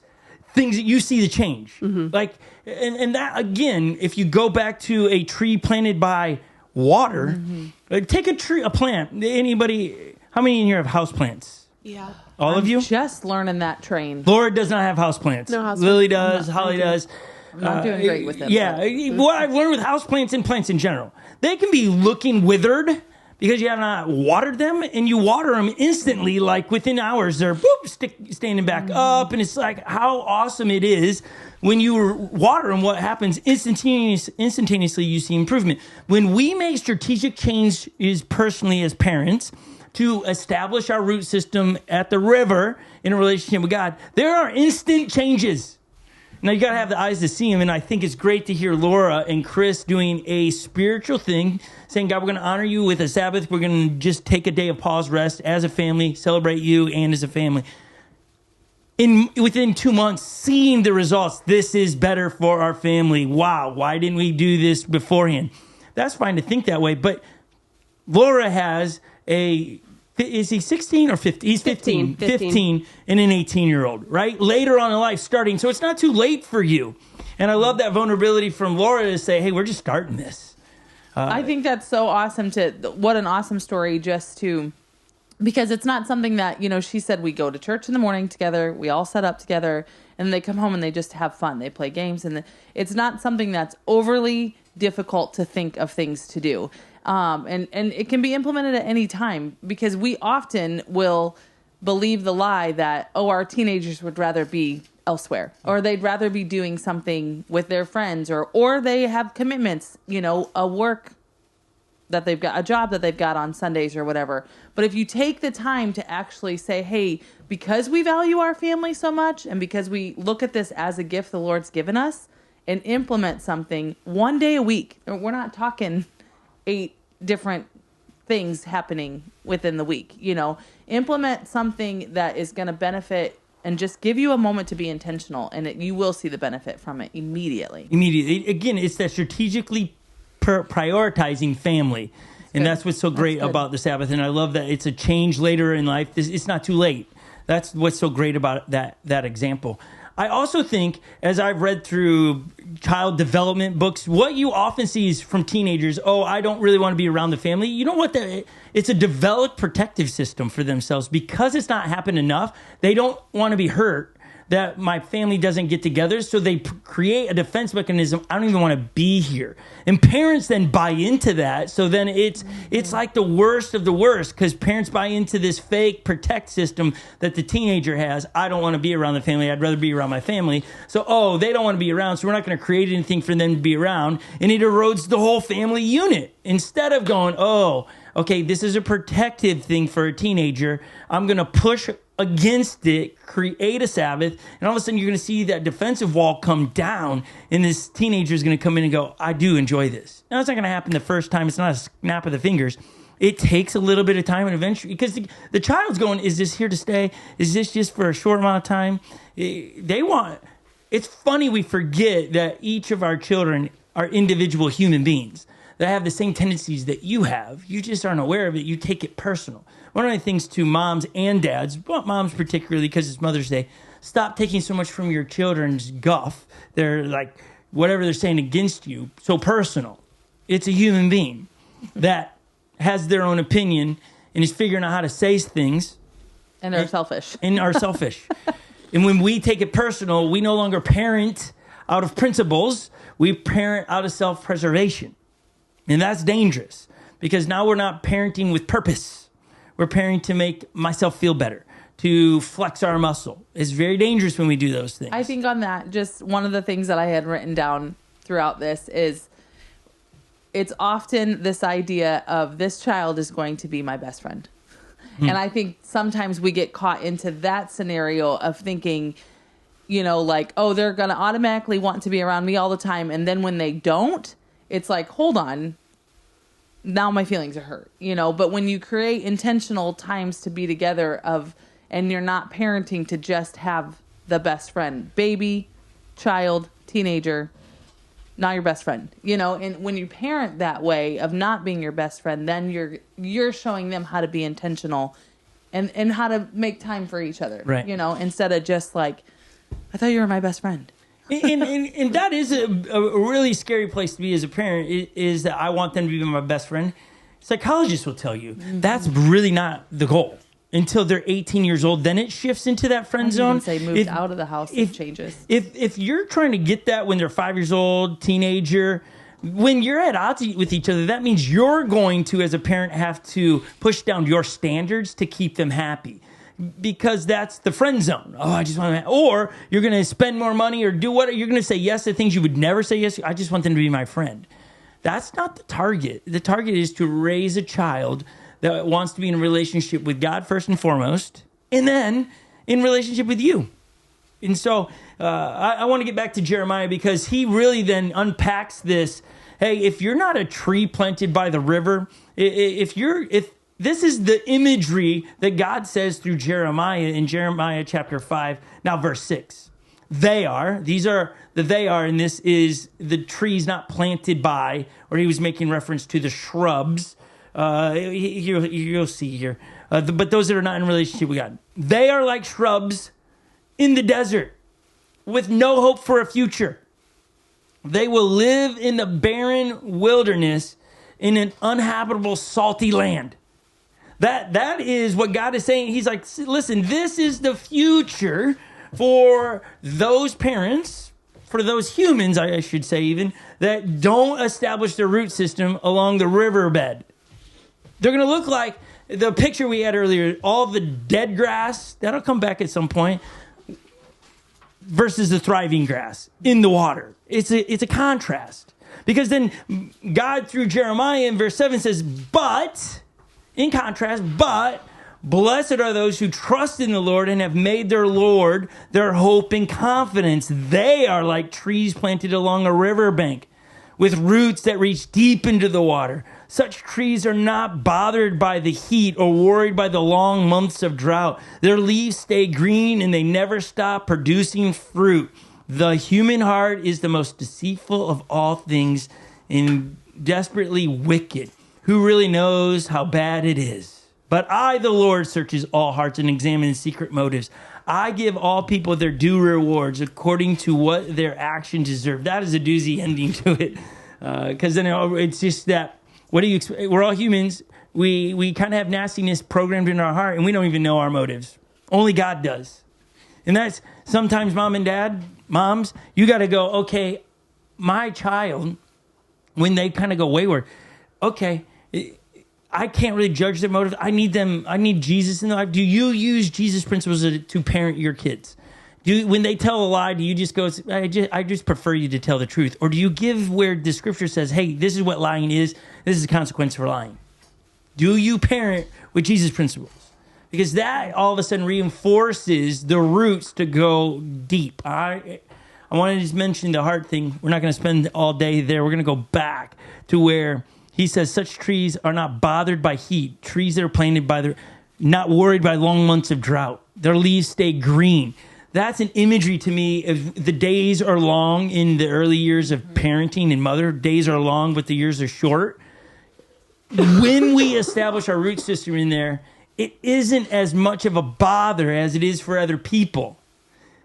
things that you see the change. Mm-hmm. Like, and that again, if you go back to a tree planted by water, take a plant. Anybody, how many in here have house plants? Yeah. All of you? Just learning that train. Laura does not have house plants. No house Lily plants. does. Holly does. I'm not doing great with them. Yeah. What I've learned with house plants and plants in general, they can be looking withered because you have not watered them, and you water them instantly, like within hours, they're standing back up. And it's like how awesome it is when you water them. What happens instantaneously, you see improvement. When we make strategic changes personally as parents to establish our root system at the river in a relationship with God, there are instant changes. Now, you got to have the eyes to see him, and I think it's great to hear Laura and Chris doing a spiritual thing, saying, God, we're going to honor you with a Sabbath. We're going to just take a day of pause, rest as a family, celebrate you and as a family. Within 2 months, seeing the results, this is better for our family. Wow, why didn't we do this beforehand? That's fine to think that way, but Laura has a is he 16 or 15? He's 15. 15 and an 18-year-old, right? Later on in life starting. So it's not too late for you. And I love that vulnerability from Laura to say, hey, we're just starting this. I think that's so awesome what an awesome story because it's not something that, she said we go to church in the morning together, we all set up together, and they come home and they just have fun. They play games, and it's not something that's overly difficult to think of things to do. And it can be implemented at any time, because we often will believe the lie that, our teenagers would rather be elsewhere, or they'd rather be doing something with their friends, or they have commitments, a work that they've got, a job that they've got on Sundays or whatever. But if you take the time to actually say, hey, because we value our family so much, and because we look at this as a gift the Lord's given us, and implement something one day a week. We're not talking 8 different things happening within the week. Implement something that is going to benefit and just give you a moment to be intentional, and you will see the benefit from it immediately. Again, it's that strategically prioritizing family. And that's what's so great about the Sabbath. And I love that it's a change later in life. It's not too late. That's what's so great about that example. I also think, as I've read through child development books, what you often see is from teenagers, I don't really want to be around the family. You know what? It's a developed protective system for themselves. Because it's not happened enough, they don't want to be hurt that my family doesn't get together, so they create a defense mechanism. I don't even want to be here. And parents then buy into that, so then it's like the worst of the worst, because parents buy into this fake protect system that the teenager has. I don't want to be around the family. I'd rather be around my family. So, they don't want to be around, so we're not going to create anything for them to be around, and it erodes the whole family unit. Instead of going, okay, this is a protective thing for a teenager, I'm going to push against it, create a Sabbath, and all of a sudden you're going to see that defensive wall come down, and this teenager is going to come in and go, I do enjoy this. Now, it's not going to happen the first time. It's not a snap of the fingers. It takes a little bit of time, and eventually, because the child's going, is this here to stay? Is this just for a short amount of time? It's funny we forget that each of our children are individual human beings that have the same tendencies that you have. You just aren't aware of it. You take it personal. One of the things to moms and dads, but moms particularly because it's Mother's Day, stop taking so much from your children's guff. They're like, whatever they're saying against you, so personal. It's a human being that has their own opinion and is figuring out how to say things. And are selfish. And are selfish. And when we take it personal, we no longer parent out of principles. We parent out of self-preservation. And that's dangerous, because now we're not parenting with purpose. We're parenting to make myself feel better, to flex our muscle. It's very dangerous when we do those things. I think on that, just one of the things that I had written down throughout this is it's often this idea of this child is going to be my best friend. And I think sometimes we get caught into that scenario of thinking, like, they're going to automatically want to be around me all the time. And then when they don't, it's like, hold on, now my feelings are hurt, but when you create intentional times to be together and you're not parenting to just have the best friend, baby, child, teenager, not your best friend, and when you parent that way of not being your best friend, then you're showing them how to be intentional and how to make time for each other, right? Instead of just like, I thought you were my best friend. and that is a really scary place to be as a parent, is that I want them to be my best friend. Psychologists will tell you that's really not the goal until they're 18 years old. Then it shifts into that friend zone. Say moved out of the house, it changes. If you're trying to get that when they're 5 years old, teenager, when you're at odds with each other, that means you're going to, as a parent, have to push down your standards to keep them happy. Because that's the friend zone. I just want to, or you're going to spend more money or do what you're going to say yes to things you would never say yes to. I just want them to be my friend. That's not the target. The target is to raise a child that wants to be in a relationship with God first and foremost, and then in relationship with you. And so I want to get back to Jeremiah, because he really then unpacks this. Hey, if you're not a tree planted by the river, if this is the imagery that God says through Jeremiah in Jeremiah chapter 5, now verse 6. These are, and this is the trees not planted by, or he was making reference to the shrubs. You'll see here. but those that are not in relationship with God. They are like shrubs in the desert with no hope for a future. They will live in the barren wilderness in an uninhabitable, salty land. That is what God is saying. He's like, listen, this is the future for those parents, for those humans, I should say even, that don't establish their root system along the riverbed. They're going to look like the picture we had earlier, all the dead grass, that'll come back at some point, versus the thriving grass in the water. It's a contrast. Because then God, through Jeremiah in verse 7 says, but, in contrast, but blessed are those who trust in the Lord and have made their Lord their hope and confidence. They are like trees planted along a riverbank with roots that reach deep into the water. Such trees are not bothered by the heat or worried by the long months of drought. Their leaves stay green and they never stop producing fruit. The human heart is the most deceitful of all things and desperately wicked. Who really knows how bad it is? But I, the Lord, searches all hearts and examines secret motives. I give all people their due rewards according to what their actions deserve. That is a doozy ending to it. Because then it's just that, what do you expect? We're all humans. We kind of have nastiness programmed in our heart, and we don't even know our motives. Only God does. And that's sometimes mom and dad, moms, you got to go, okay, my child, when they kind of go wayward, okay, I can't really judge their motive. I need Jesus in their life. Do you use Jesus principles to parent your kids? When they tell a lie, do you just go, I just prefer you to tell the truth? Or do you give where the scripture says, hey, this is what lying is. This is the consequence for lying. Do you parent with Jesus principles? Because that all of a sudden reinforces the roots to go deep. I want to just mention the heart thing. We're not going to spend all day there. We're going to go back to where he says such trees are not bothered by heat. Trees that are planted not worried by long months of drought. Their leaves stay green. That's an imagery to me of the days are long in the early years of parenting and mother. Days are long, but the years are short. When we establish our root system in there, it isn't as much of a bother as it is for other people.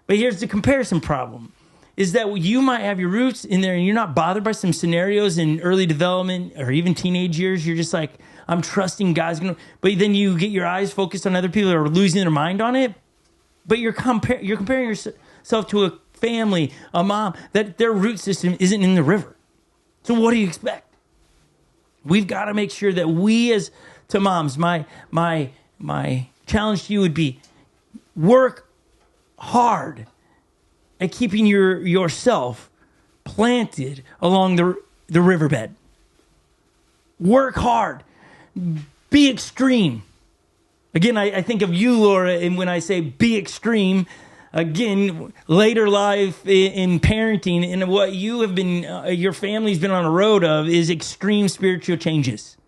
But here's the comparison problem, is that you might have your roots in there and you're not bothered by some scenarios in early development or even teenage years. You're just like, I'm trusting God's going to, but then you get your eyes focused on other people that are losing their mind on it. But you're comparing yourself to a family, a mom, that their root system isn't in the river. So what do you expect? We've got to make sure that we as to moms, my challenge to you would be work hard at keeping yourself planted along the riverbed. Work hard. Be extreme. Again, I think of you, Laura, and when I say be extreme, again, later life in parenting and what you have been, your family's been on a road of is extreme spiritual changes.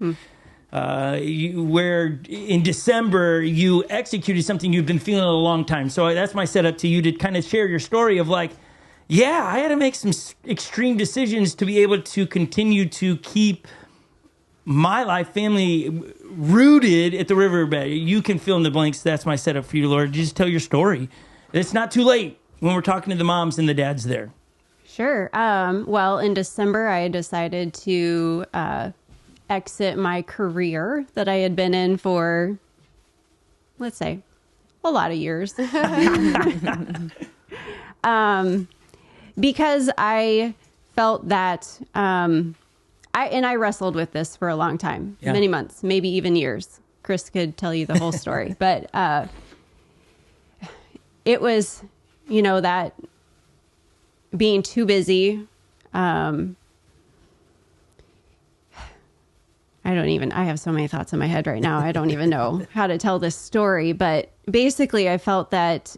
Where in December you executed something you've been feeling a long time. So that's my setup to you to kind of share your story of like, yeah, I had to make some extreme decisions to be able to continue to keep my life, family rooted at the riverbed. You can fill in the blanks. That's my setup for you, Lord. Just tell your story. It's not too late when we're talking to the moms and the dads there. Sure. Well, in December, I decided to exit my career that I had been in for, let's say, a lot of years. Because I felt that I wrestled with this for a long time, many months, maybe even years. Chris could tell you the whole story, but it was, that being too busy. I have so many thoughts in my head right now. I don't even know how to tell this story, but basically I felt that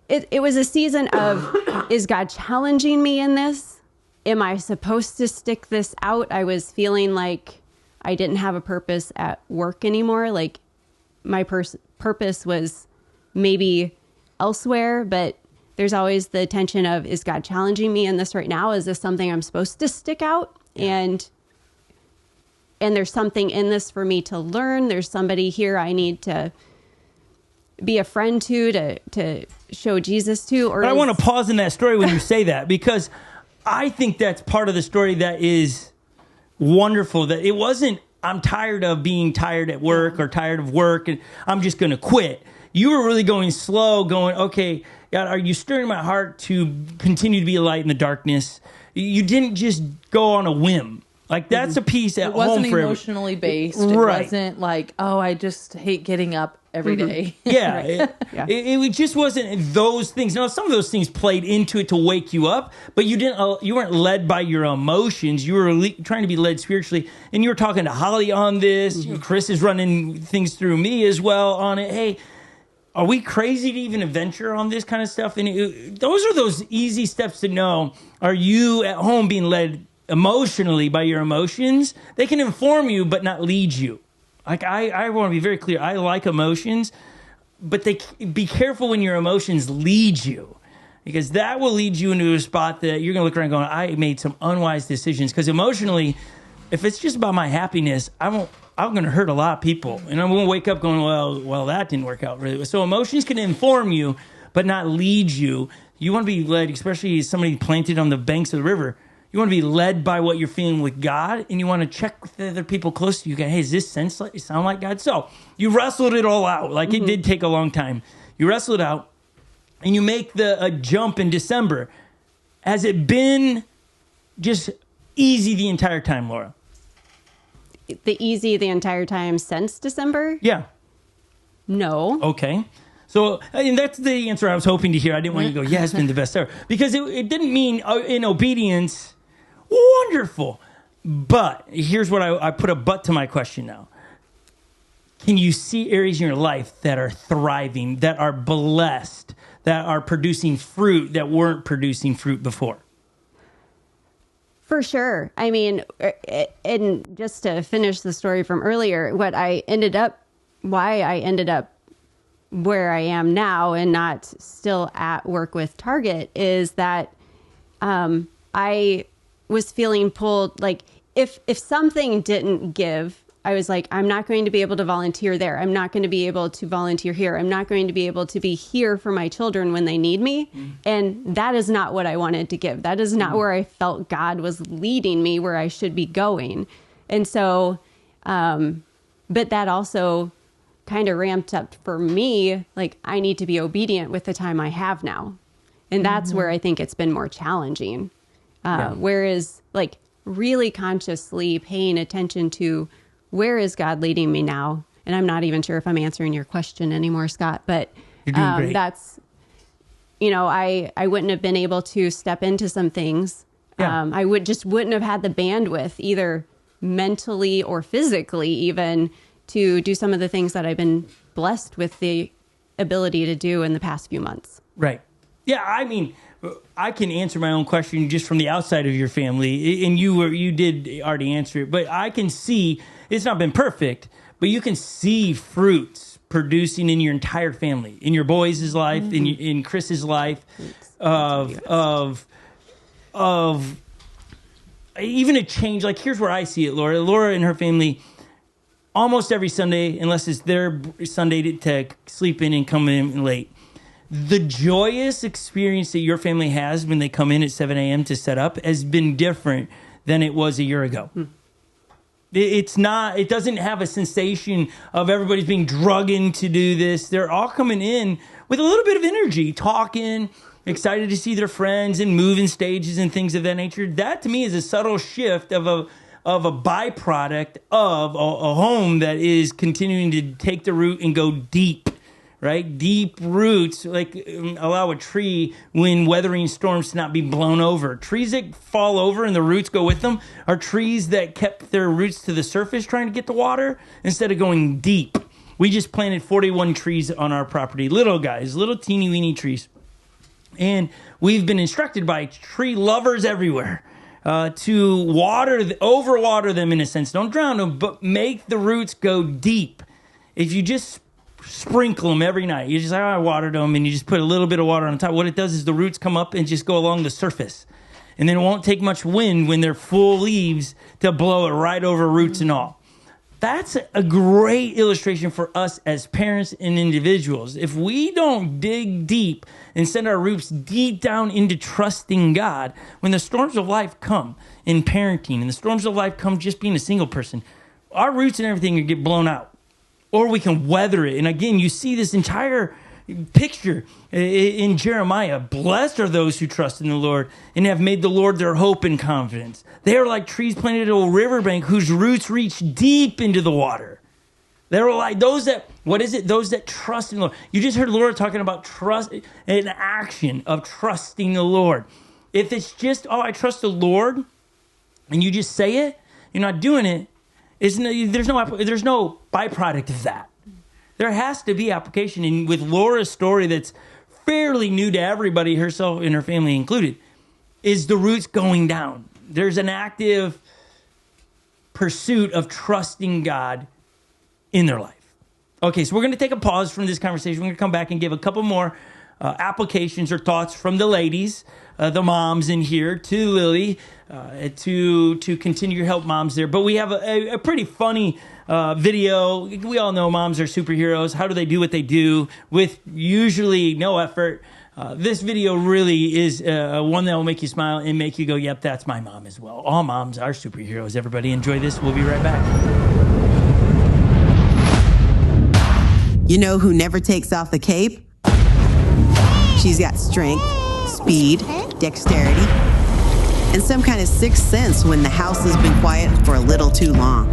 it was a season of, is God challenging me in this? Am I supposed to stick this out? I was feeling like I didn't have a purpose at work anymore. Like my purpose was maybe elsewhere, but there's always the tension of, is God challenging me in this right now? Is this something I'm supposed to stick out? And and there's something in this for me to learn. There's somebody here I need to be a friend to show Jesus to. Or but I want to pause in that story when you say that, because I think that's part of the story that is wonderful, that it wasn't, I'm tired of being tired at work or tired of work and I'm just going to quit. You were really going slow, going, okay, God, are you stirring my heart to continue to be a light in the darkness? You didn't just go on a whim. Like, that's a piece at home for It wasn't emotionally based. It wasn't like, oh, I just hate getting up every day. Yeah. It just wasn't those things. Now, some of those things played into it to wake you up, but you weren't led by your emotions. You were trying to be led spiritually. And you were talking to Holly on this. Chris is running things through me as well on it. Hey, are we crazy to even venture on this kind of stuff? And those are those easy steps to know. Are you at home being led emotionally by your emotions? They can inform you, but not lead you. Like, I want to be very clear. I like emotions, but be careful when your emotions lead you, because that will lead you into a spot that you're going to look around going, I made some unwise decisions. Because emotionally, if it's just about my happiness, I'm going to hurt a lot of people. And I'm going to wake up going, well, that didn't work out really. So emotions can inform you, but not lead you. You want to be led, especially as somebody planted on the banks of the river. You want to be led by what you're feeling with God, and you want to check with the other people close to you. Hey, does this sound like God? So you wrestled it all out. Like, it did take a long time. You wrestled it out, and you make a jump in December. Has it been just easy the entire time, Laura? The entire time since December? Yeah. No. Okay. So, and that's the answer I was hoping to hear. I didn't want you to go, yeah, it's been the best ever. Because it didn't mean in obedience, wonderful. But here's what I put a but to my question now. Can you see areas in your life that are thriving, that are blessed, that are producing fruit that weren't producing fruit before? For sure. I mean, and just to finish the story from earlier, why I ended up where I am now and not still at work with Target is that I was feeling pulled. Like, if something didn't give, I was like, I'm not going to be able to volunteer there. I'm not going to be able to volunteer here. I'm not going to be able to be here for my children when they need me. And that is not what I wanted to give. That is not where I felt God was leading me, where I should be going. And so, but that also kind of ramped up for me. Like, I need to be obedient with the time I have now. And that's where I think it's been more challenging. Whereas, like, really consciously paying attention to where is God leading me now? And I'm not even sure if I'm answering your question anymore, Scott, but that's, I wouldn't have been able to step into some things. I wouldn't have had the bandwidth, either mentally or physically even, to do some of the things that I've been blessed with the ability to do in the past few months. Right. Yeah, I mean, I can answer my own question just from the outside of your family, and you did already answer it, but I can see, it's not been perfect, but you can see fruits producing in your entire family, in your boys' life, in Chris's life, of even a change. Like, here's where I see it, Laura. Laura and her family, almost every Sunday, unless it's their Sunday to sleep in and come in late, the joyous experience that your family has when they come in at 7 a.m. to set up has been different than it was a year ago. It doesn't have a sensation of everybody's being drugged in to do this. They're all coming in with a little bit of energy, talking, excited to see their friends and moving stages and things of that nature. That, to me, is a subtle shift of a byproduct of a home that is continuing to take the root and go deep, right? Deep roots, like allow a tree when weathering storms to not be blown over. Trees that fall over and the roots go with them are trees that kept their roots to the surface trying to get the water instead of going deep. We just planted 41 trees on our property, little guys, little teeny weeny trees. And we've been instructed by tree lovers everywhere to overwater them in a sense. Don't drown them, but make the roots go deep. If you just sprinkle them every night, you just say, I watered them, and you just put a little bit of water on top. What it does is the roots come up and just go along the surface. And then it won't take much wind when they're full leaves to blow it right over roots and all. That's a great illustration for us as parents and individuals. If we don't dig deep and send our roots deep down into trusting God, when the storms of life come in parenting and the storms of life come just being a single person, our roots and everything will get blown out. Or we can weather it. And again, you see this entire picture in Jeremiah. Blessed are those who trust in the Lord and have made the Lord their hope and confidence. They are like trees planted at a riverbank whose roots reach deep into the water. They're like those that, those that trust in the Lord. You just heard Laura talking about trust, an action of trusting the Lord. If it's just, I trust the Lord, and you just say it, you're not doing it, there's no byproduct of that. There has to be application. And with Laura's story that's fairly new to everybody, herself and her family included, is the roots going down. There's an active pursuit of trusting God in their life. Okay, so we're going to take a pause from this conversation. We're going to come back and give a couple more applications or thoughts from the ladies, the moms in here, to Lily, to continue to help moms there. But we have a pretty funny video. We all know moms are superheroes. How do they do what they do with usually no effort? This video really is one that will make you smile and make you go, yep, that's my mom as well. All moms are superheroes. Everybody enjoy this. We'll be right back. You know who never takes off the cape? She's got strength, speed, dexterity, and some kind of sixth sense when the house has been quiet for a little too long.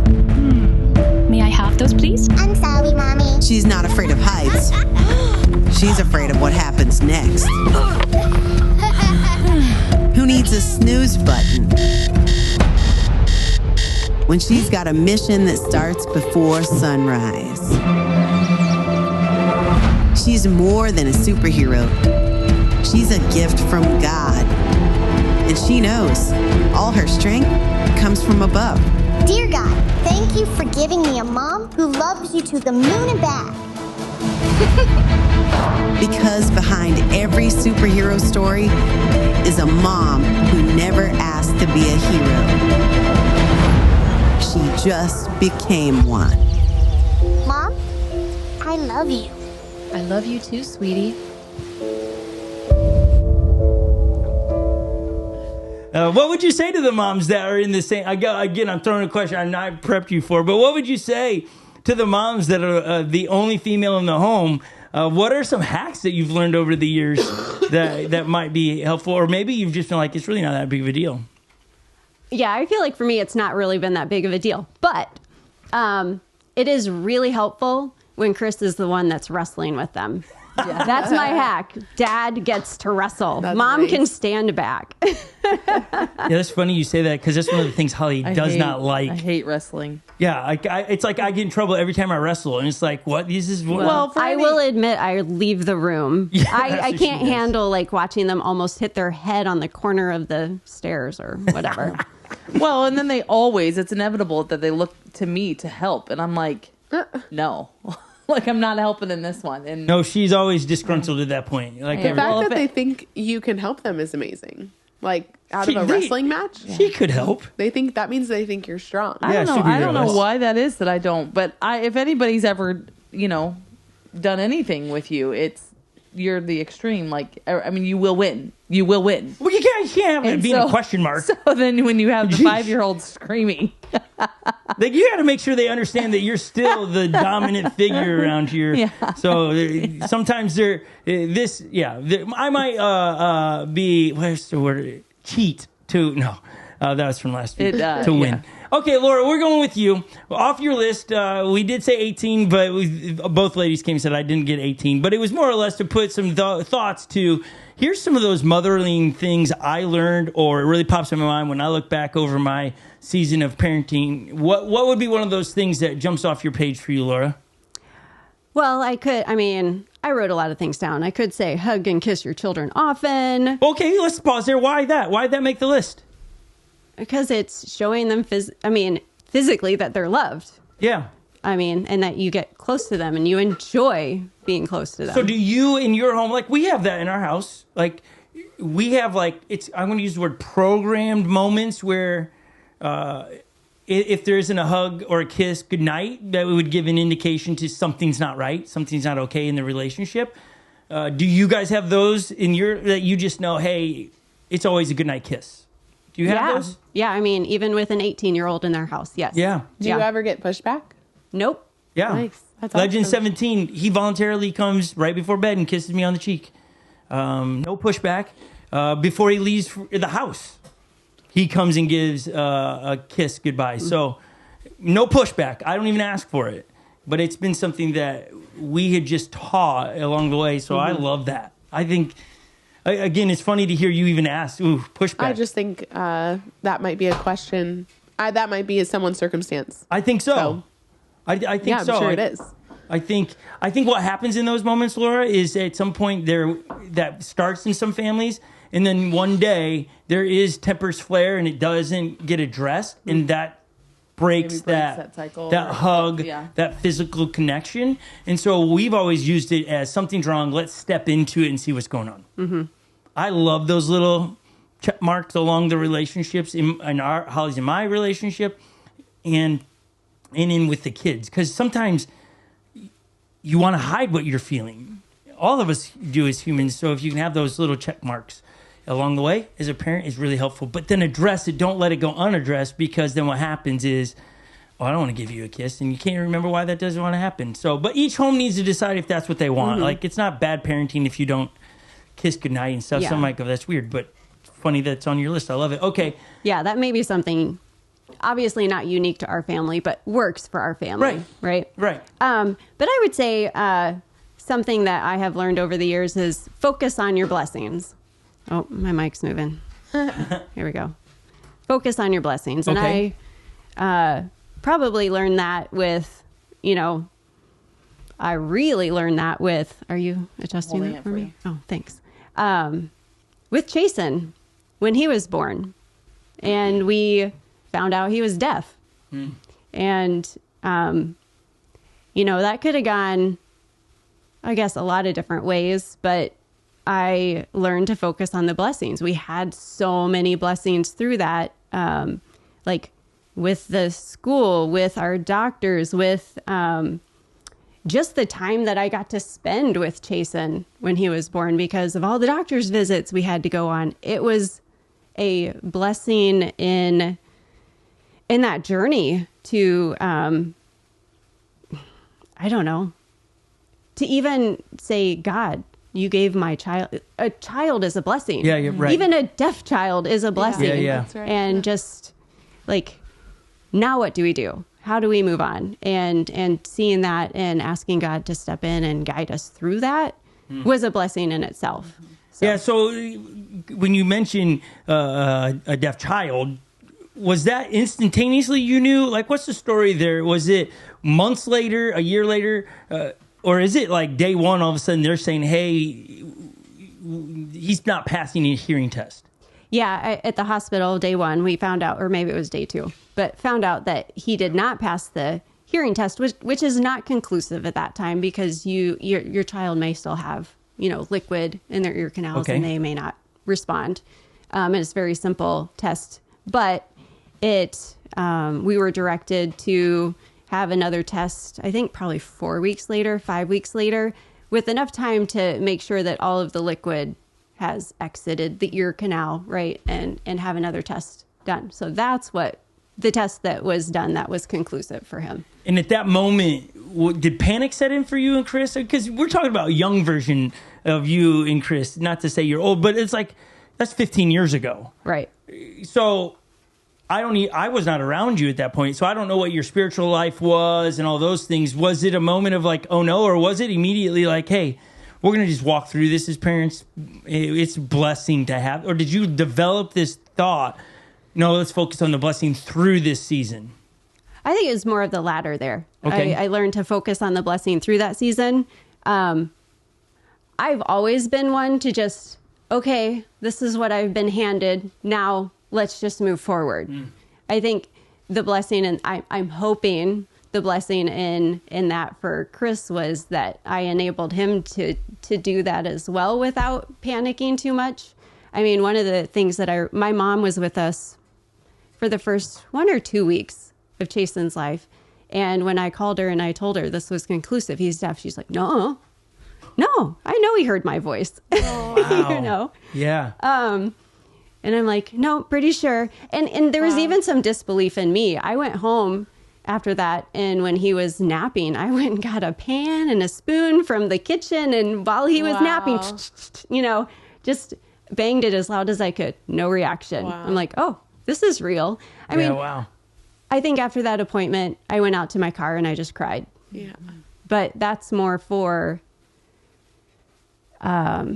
May I have those, please? I'm sorry, Mommy. She's not afraid of heights. She's afraid of what happens next. Who needs a snooze button when she's got a mission that starts before sunrise? She's more than a superhero. She's a gift from God. And she knows all her strength comes from above. Dear God, thank you for giving me a mom who loves you to the moon and back. Because behind every superhero story is a mom who never asked to be a hero. She just became one. Mom, I love you. I love you too, sweetie. What would you say to the moms that are in the same... Again, I'm throwing a question I'm not prepped you for, but what would you say to the moms that are the only female in the home? What are some hacks that you've learned over the years that might be helpful? Or maybe you've just been like, it's really not that big of a deal. Yeah, I feel like for me, it's not really been that big of a deal. But it is really helpful when Chris is the one that's wrestling with them. Yeah. That's my hack. Dad gets to wrestle. That's Mom nice. can stand back. Yeah, that's funny you say that because that's one of the things Holly does not like. I hate wrestling. Yeah, it's like I get in trouble every time I wrestle, and it's like, what? This is what? Well, I will admit I leave the room. Yeah, I can't handle like watching them almost hit their head on the corner of the stairs or whatever. Well, and then it's inevitable that they look to me to help, and I'm like, no. Like, I'm not helping in this one. And no, she's always disgruntled at that point. Like the fact that they think you can help them is amazing. Like, out of a wrestling match? She could help. They think you're strong. I don't know why that is that I don't. But if anybody's ever, done anything with you, you're the extreme. Like, I mean, you will win. You will win. Well, you can't have it being a question mark. So then when you have the 5-year-old screaming. Like, you got to make sure they understand that you're still the dominant figure around here. Yeah. So sometimes I might be, where's the word? Cheat to, no, that was from last week, to win. Yeah. Okay, Laura, we're going with you. Off your list, we did say 18, but both ladies came and said I didn't get 18. But it was more or less to put some thoughts to, here's some of those motherly things I learned, or it really pops in my mind when I look back over my season of parenting. What would be one of those things that jumps off your page for you, Laura? Well, I wrote a lot of things down. I could say hug and kiss your children often. Okay, let's pause there. Why that? Why did that make the list? Because it's showing them physically that they're loved. Yeah. And that you get close to them and you enjoy being close to them. So do you in your home, like we have that in our house, like we have like, I'm going to use the word programmed moments where if there isn't a hug or a kiss goodnight, that would give an indication to something's not right, something's not okay in the relationship. Do you guys have those that you just know, hey, it's always a goodnight kiss? Do you have those? Yeah, I mean, even with an 18-year-old in their house, yes. Yeah. Do you ever get pushback? Nope. Yeah. Nice. That's Legend awesome. 17, he voluntarily comes right before bed and kisses me on the cheek. No pushback. Before he leaves the house, he comes and gives a kiss goodbye. So no pushback. I don't even ask for it. But it's been something that we had just taught along the way. So I love that. I think, again, it's funny to hear you even ask, pushback. I just think that might be a question. That might be someone's circumstance. I think so. I think yeah, I'm so. sure it is. I think what happens in those moments, Laura, is at some point that starts in some families, and then one day there is tempers flare and it doesn't get addressed, and that breaks that cycle, that hug, that physical connection. And so we've always used it as something's wrong. Let's step into it and see what's going on. Mm-hmm. I love those little check marks along the relationships in Holly's and my relationship, and in with the kids, because sometimes you want to hide what you're feeling. All of us do as humans. So if you can have those little check marks along the way as a parent is really helpful. But then address it. Don't let it go unaddressed, because then what happens is, I don't want to give you a kiss, and you can't remember why that doesn't want to happen. So, but each home needs to decide if that's what they want. Mm-hmm. Like, it's not bad parenting if you don't kiss goodnight and stuff. Yeah. Some might go, that's weird, but funny that's on your list. I love it. Okay. Yeah, that may be something obviously not unique to our family, but works for our family. Right. But I would say something that I have learned over the years is focus on your blessings. Oh, my mic's moving. Here we go. Focus on your blessings. Okay. And I probably learned that with, I really learned that with, are you adjusting that for me? Oh, thanks. With Chasen, when he was born, and we found out he was deaf. And, that could have gone, I guess, a lot of different ways, but I learned to focus on the blessings. We had so many blessings through that, like with the school, with our doctors, with just the time that I got to spend with Chasen when he was born, because of all the doctor's visits we had to go on. It was a blessing in that journey to, I don't know, to even say, God, you gave my child, a child is a blessing. Yeah, you're right. Even a deaf child is a blessing. Yeah. That's right. And just like, now what do we do? How do we move on? And seeing that and asking God to step in and guide us through that was a blessing in itself. So. Yeah. So when you mention a deaf child, was that instantaneously you knew? Like, what's the story there? Was it months later, a year later, or is it like day one, all of a sudden they're saying, hey, he's not passing a hearing test? Yeah, at the hospital, day one, we found out, or maybe it was day two, but found out that he did not pass the hearing test, which is not conclusive at that time, because your child may still have, liquid in their ear canals, and they may not respond. And it's a very simple test, but we were directed to have another test, I think probably 5 weeks later, with enough time to make sure that all of the liquid has exited the ear canal, right? And have another test done. So that's what the test that was done, that was conclusive for him. And at that moment, did panic set in for you and Chris? Because we're talking about a young version of you and Chris, not to say you're old, but it's like, that's 15 years ago. Right. So I was not around you at that point, so I don't know what your spiritual life was and all those things. Was it a moment of like, oh no, or was it immediately like, hey, we're going to just walk through this as parents? It's a blessing to have. Or did you develop this thought, no, let's focus on the blessing through this season? I think it was more of the latter there. Okay. I learned to focus on the blessing through that season. I've always been one to just, okay, this is what I've been handed. Now let's just move forward. I think the blessing, and I'm hoping the blessing in that for Chris was that I enabled him to do that as well without panicking too much. I mean, one of the things that my mom was with us for the first 1 or 2 weeks of Chasen's life. And when I called her and I told her this was conclusive, he's deaf, she's like, no, I know he heard my voice. Wow. You know? Yeah. And I'm like, no, pretty sure. And there was even some disbelief in me. I went home after that, and when he was napping, I went and got a pan and a spoon from the kitchen, and while he was napping, you know, just banged it as loud as I could. No reaction. Wow. I'm like, oh, this is real. I mean, wow. I think after that appointment, I went out to my car and I just cried. Yeah. But that's more for, I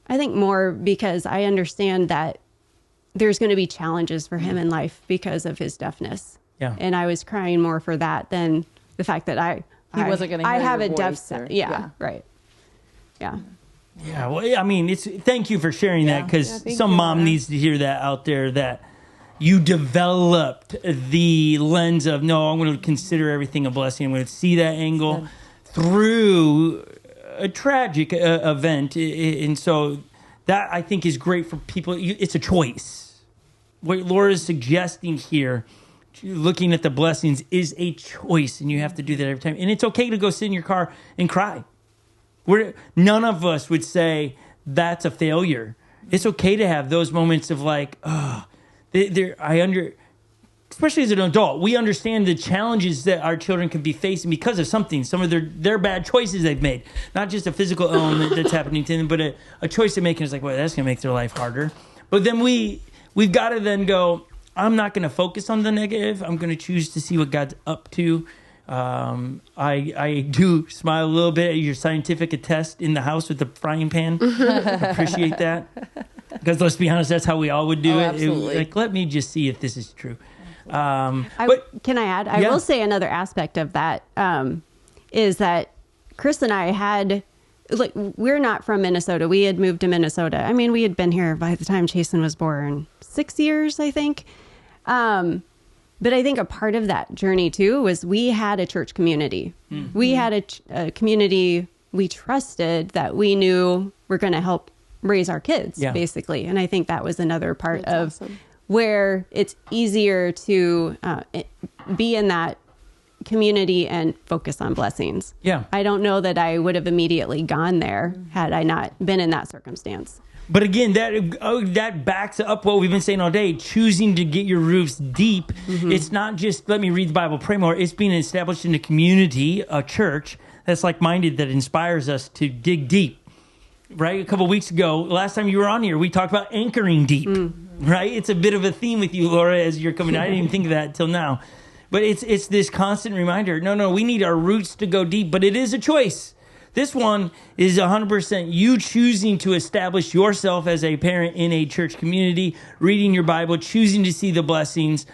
think more because I understand that there's going to be challenges for him in life because of his deafness. Yeah. And I was crying more for that than the fact that He wasn't going to hear I have your a deaf voice son. or- Yeah, right. Yeah. Yeah, well, I mean, thank you for sharing that, because thank some you, mom Laura. needs to hear that out there, that you developed the lens of, no, I'm going to consider everything a blessing. I'm going to see that angle through a tragic event. And so that, I think, is great for people. It's a choice. What Laura's suggesting here, looking at the blessings, is a choice, and you have to do that every time. And it's okay to go sit in your car and cry. None of us would say that's a failure. It's okay to have those moments of like, especially as an adult, we understand the challenges that our children could be facing because of something, some of their bad choices they've made. Not just a physical element that's happening to them, but a choice they're making is like, well, that's going to make their life harder. But then we've got to then go, I'm not going to focus on the negative. I'm going to choose to see what God's up to. I do smile a little bit at your scientific attest in the house with the frying pan. I appreciate that. Because let's be honest, that's how we all would do it. Absolutely. Like, let me just see if this is true. Can I add? I will say another aspect of that is that Chris and I had, like, we're not from Minnesota. We had moved to Minnesota. I mean, we had been here by the time Chasen was born, 6 years, I think. But I think a part of that journey, too, was we had a church community. Mm-hmm. We had a community we trusted that we knew were going to help raise our kids, basically. And I think that was another part of where it's easier to be in that community and focus on blessings. Yeah. I don't know that I would have immediately gone there had I not been in that circumstance. But again, that backs up what we've been saying all day, choosing to get your roots deep. Mm-hmm. It's not just, let me read the Bible, pray more. It's being established in a community, a church that's like-minded, that inspires us to dig deep, right? A couple of weeks ago, last time you were on here, we talked about anchoring deep, right? It's a bit of a theme with you, Laura, as you're coming. I didn't even think of that until now. But it's this constant reminder, no, we need our roots to go deep, but it is a choice. This one is 100% you choosing to establish yourself as a parent in a church community, reading your Bible, choosing to see the blessings,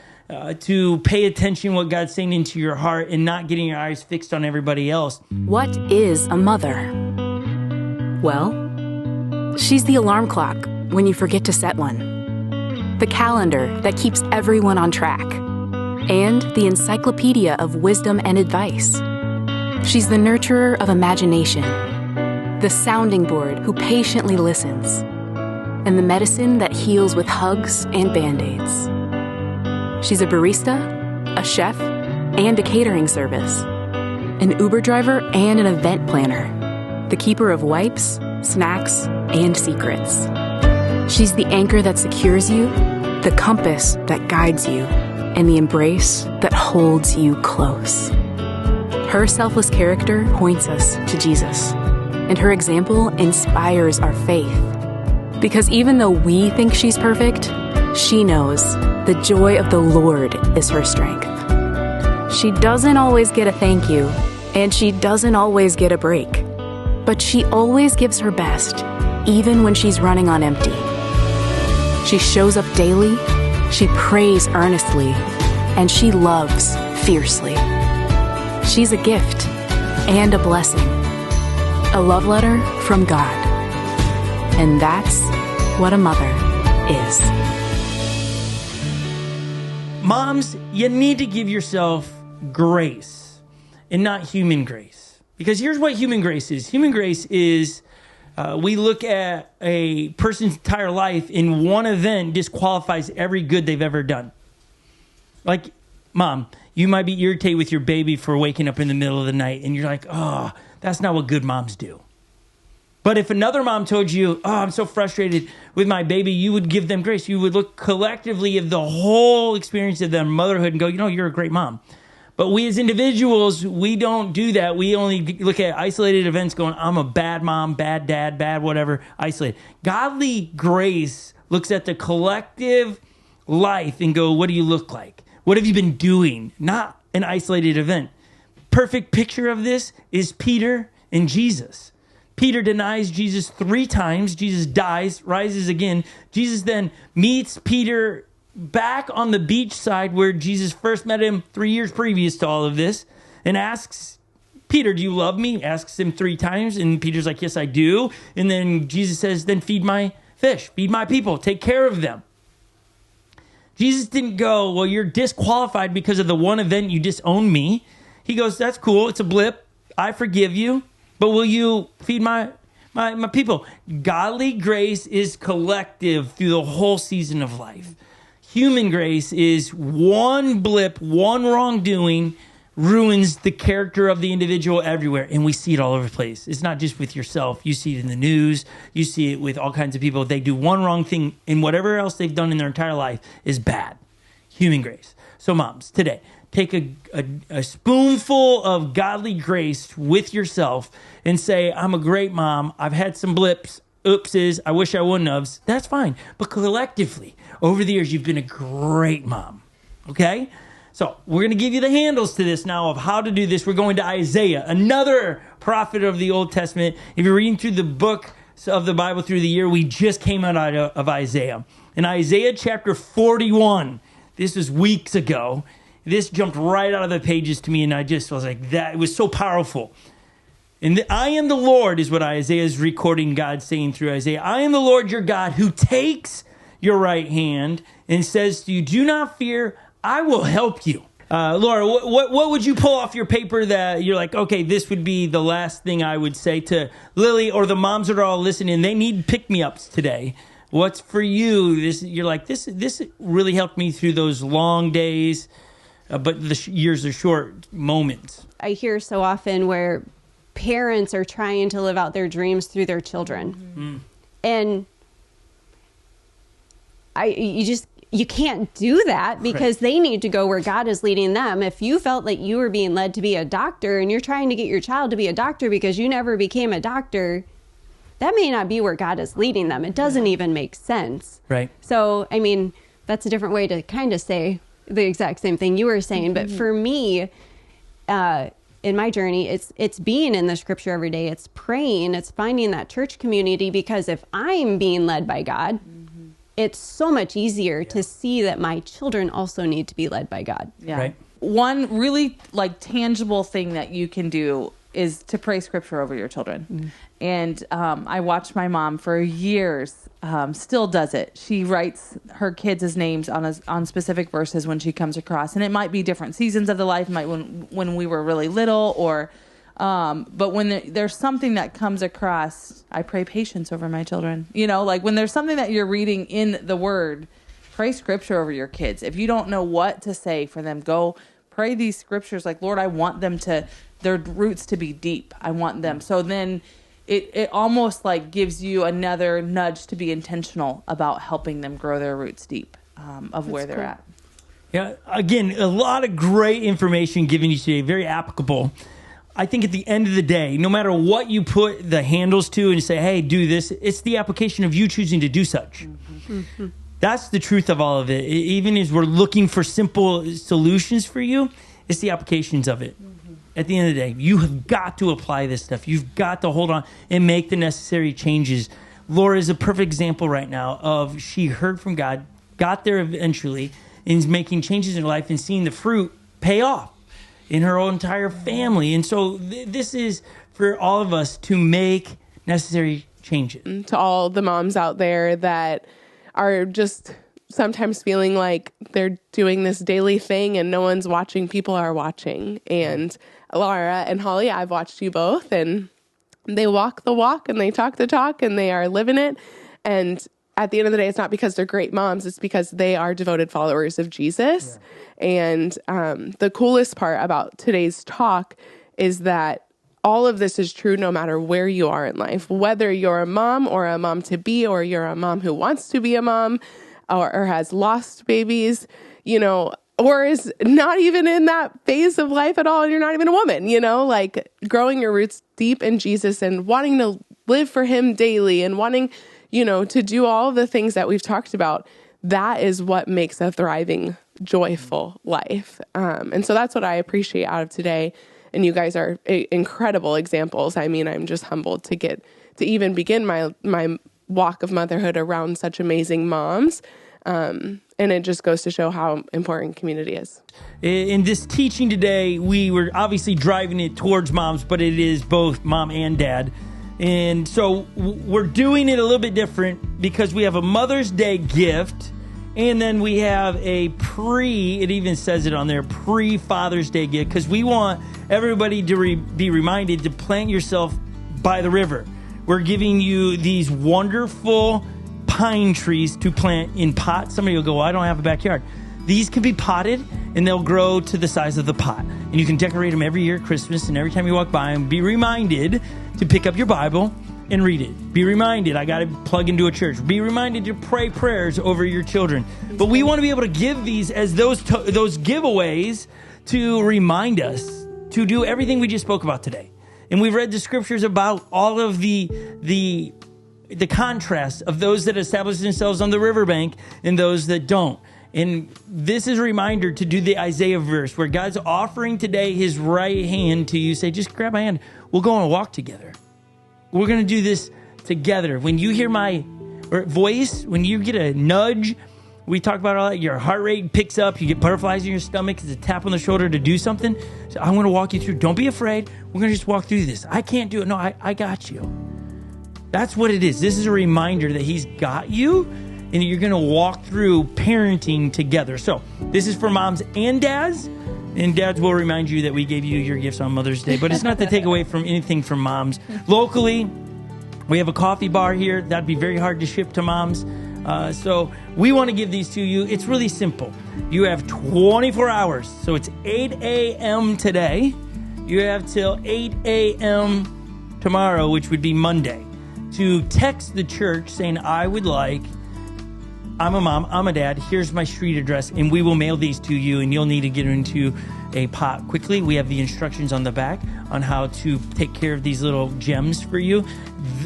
to pay attention what God's saying into your heart and not getting your eyes fixed on everybody else. What is a mother? Well, she's the alarm clock when you forget to set one, the calendar that keeps everyone on track, and the encyclopedia of wisdom and advice. She's the nurturer of imagination, the sounding board who patiently listens, and the medicine that heals with hugs and Band-Aids. She's a barista, a chef, and a catering service, an Uber driver and an event planner, the keeper of wipes, snacks, and secrets. She's the anchor that secures you, the compass that guides you, and the embrace that holds you close. Her selfless character points us to Jesus, and her example inspires our faith. Because even though we think she's perfect, she knows the joy of the Lord is her strength. She doesn't always get a thank you, and she doesn't always get a break. But she always gives her best, even when she's running on empty. She shows up daily, she prays earnestly, and she loves fiercely. She's a gift and a blessing, a love letter from God. And that's what a mother is. Moms, you need to give yourself grace and not human grace. Because here's what human grace is. Human grace is We look at a person's entire life, and one event disqualifies every good they've ever done. Like, Mom, you might be irritated with your baby for waking up in the middle of the night, and you're like, oh, that's not what good moms do. But if another mom told you, oh, I'm so frustrated with my baby, you would give them grace. You would look collectively at the whole experience of their motherhood and go, you're a great mom. But we as individuals, we don't do that. We only look at isolated events going, I'm a bad mom, bad dad, bad whatever, isolated. Godly grace looks at the collective life and go, what do you look like? What have you been doing? Not an isolated event. Perfect picture of this is Peter and Jesus. Peter denies Jesus 3 times. Jesus dies, rises again. Jesus then meets Peter back on the beach side where Jesus first met him 3 years previous to all of this, and asks Peter, do you love me? Asks him 3 times, and Peter's like, yes, I do. And then Jesus says, then feed my fish, feed my people, take care of them. Jesus didn't go, well, you're disqualified because of the one event you disowned me. He goes, that's cool, it's a blip, I forgive you, but will you feed my people? Godly grace is collective through the whole season of life. Human grace is one blip, one wrongdoing ruins the character of the individual everywhere. And we see it all over the place. It's not just with yourself. You see it in the news. You see it with all kinds of people. They do one wrong thing, and whatever else they've done in their entire life is bad. Human grace. So moms, today, take a spoonful of godly grace with yourself and say, I'm a great mom. I've had some blips. Oopses, I wish I wouldn't have. That's fine. But collectively, over the years, you've been a great mom. Okay? So we're going to give you the handles to this now of how to do this. We're going to Isaiah, another prophet of the Old Testament. If you're reading through the book of the Bible through the year, we just came out of Isaiah. In Isaiah chapter 41, this was weeks ago. This jumped right out of the pages to me, and I was like, that it was so powerful. And I am the Lord is what Isaiah is recording God saying through Isaiah. I am the Lord your God who takes your right hand and says to you, do not fear, I will help you. Laura, what would you pull off your paper that you're like, okay, this would be the last thing I would say to Lily or the moms that are all listening. They need pick-me-ups today. What's for you? You're like, this really helped me through those long days, but the years are short moments. I hear so often where parents are trying to live out their dreams through their children. Mm-hmm. And you can't do that because they need to go where God is leading them. If you felt like you were being led to be a doctor and you're trying to get your child to be a doctor because you never became a doctor, that may not be where God is leading them. It doesn't even make sense. Right. So, I mean, that's a different way to kind of say the exact same thing you were saying. But for me, in my journey, it's being in the scripture every day. It's praying. It's finding that church community, because if I'm being led by God, it's so much easier to see that my children also need to be led by God. Yeah. Right. One really tangible thing that you can do is to pray scripture over your children. Mm. And I watched my mom for years, still does it. She writes her kids' names on specific verses when she comes across. And it might be different seasons of the life, might when we were really little, or but when there's something that comes across, I pray patience over my children. When there's something that you're reading in the word, pray scripture over your kids. If you don't know what to say for them, go pray these scriptures. Like, Lord, I want them their roots to be deep. I want them. So then it almost gives you another nudge to be intentional about helping them grow their roots deep of where they're at. Yeah. Again, a lot of great information given you today. Very applicable. I think at the end of the day, no matter what you put the handles to and say, hey, do this, it's the application of you choosing to do such. Mm-hmm. Mm-hmm. That's the truth of all of it. Even as we're looking for simple solutions for you, it's the applications of it. Mm-hmm. At the end of the day, you have got to apply this stuff. You've got to hold on and make the necessary changes. Laura is a perfect example right now of she heard from God, got there eventually, and is making changes in her life and seeing the fruit pay off in her entire family. And so this is for all of us to make necessary changes. To all the moms out there that are just sometimes feeling like they're doing this daily thing and no one's watching, people are watching. And Laura and Holly, I've watched you both, and they walk the walk and they talk the talk and they are living it. And at the end of the day, it's not because they're great moms. It's because they are devoted followers of Jesus. Yeah. And the coolest part about today's talk is that all of this is true no matter where you are in life, whether you're a mom or a mom to be, or you're a mom who wants to be a mom or has lost babies, you know, or is not even in that phase of life at all. And you're not even a woman, you know, like growing your roots deep in Jesus and wanting to live for him daily and wanting, you know, to do all the things that we've talked about. That is what makes a thriving, joyful life. And so that's what I appreciate out of today. And you guys are incredible examples. I mean, I'm just humbled to get to even begin my walk of motherhood around such amazing moms. And it just goes to show how important community is. In this teaching today, we were obviously driving it towards moms, but it is both mom and dad. And so we're doing it a little bit different because we have a Mother's Day gift, and then we have a it even says it on there, pre-Father's Day gift, because we want everybody to be reminded to plant yourself by the river. We're giving you these wonderful pine trees to plant in pots. Somebody will go, well, I don't have a backyard. These can be potted and they'll grow to the size of the pot. And you can decorate them every year at Christmas, and every time you walk by them, be reminded to pick up your Bible and read it. Be reminded, I got to plug into a church. Be reminded to pray prayers over your children. But we want to be able to give these as those giveaways to remind us to do everything we just spoke about today. And we've read the scriptures about all of the contrast of those that establish themselves on the riverbank and those that don't. And this is a reminder to do the Isaiah verse where God's offering today his right hand to you. Say, just grab my hand. We'll go on a walk together. We're going to do this together. When you hear my voice, when you get a nudge, we talk about all that, your heart rate picks up, you get butterflies in your stomach, it's a tap on the shoulder to do something. So I'm going to walk you through. Don't be afraid. We're going to just walk through this. I can't do it. No, I got you. That's what it is. This is a reminder that he's got you, and you're going to walk through parenting together. So this is for moms and dads, and dads will remind you that we gave you your gifts on Mother's Day, but it's not to take away from anything from moms. Locally, we have a coffee bar here. That'd be very hard to ship to moms. So we want to give these to you. It's really simple. You have 24 hours. So it's 8 a.m. today. You have till 8 a.m. tomorrow, which would be Monday, to text the church saying, I'm a mom, I'm a dad, here's my street address, and we will mail these to you, and you'll need to get into a pot quickly. We have the instructions on the back on how to take care of these little gems for you.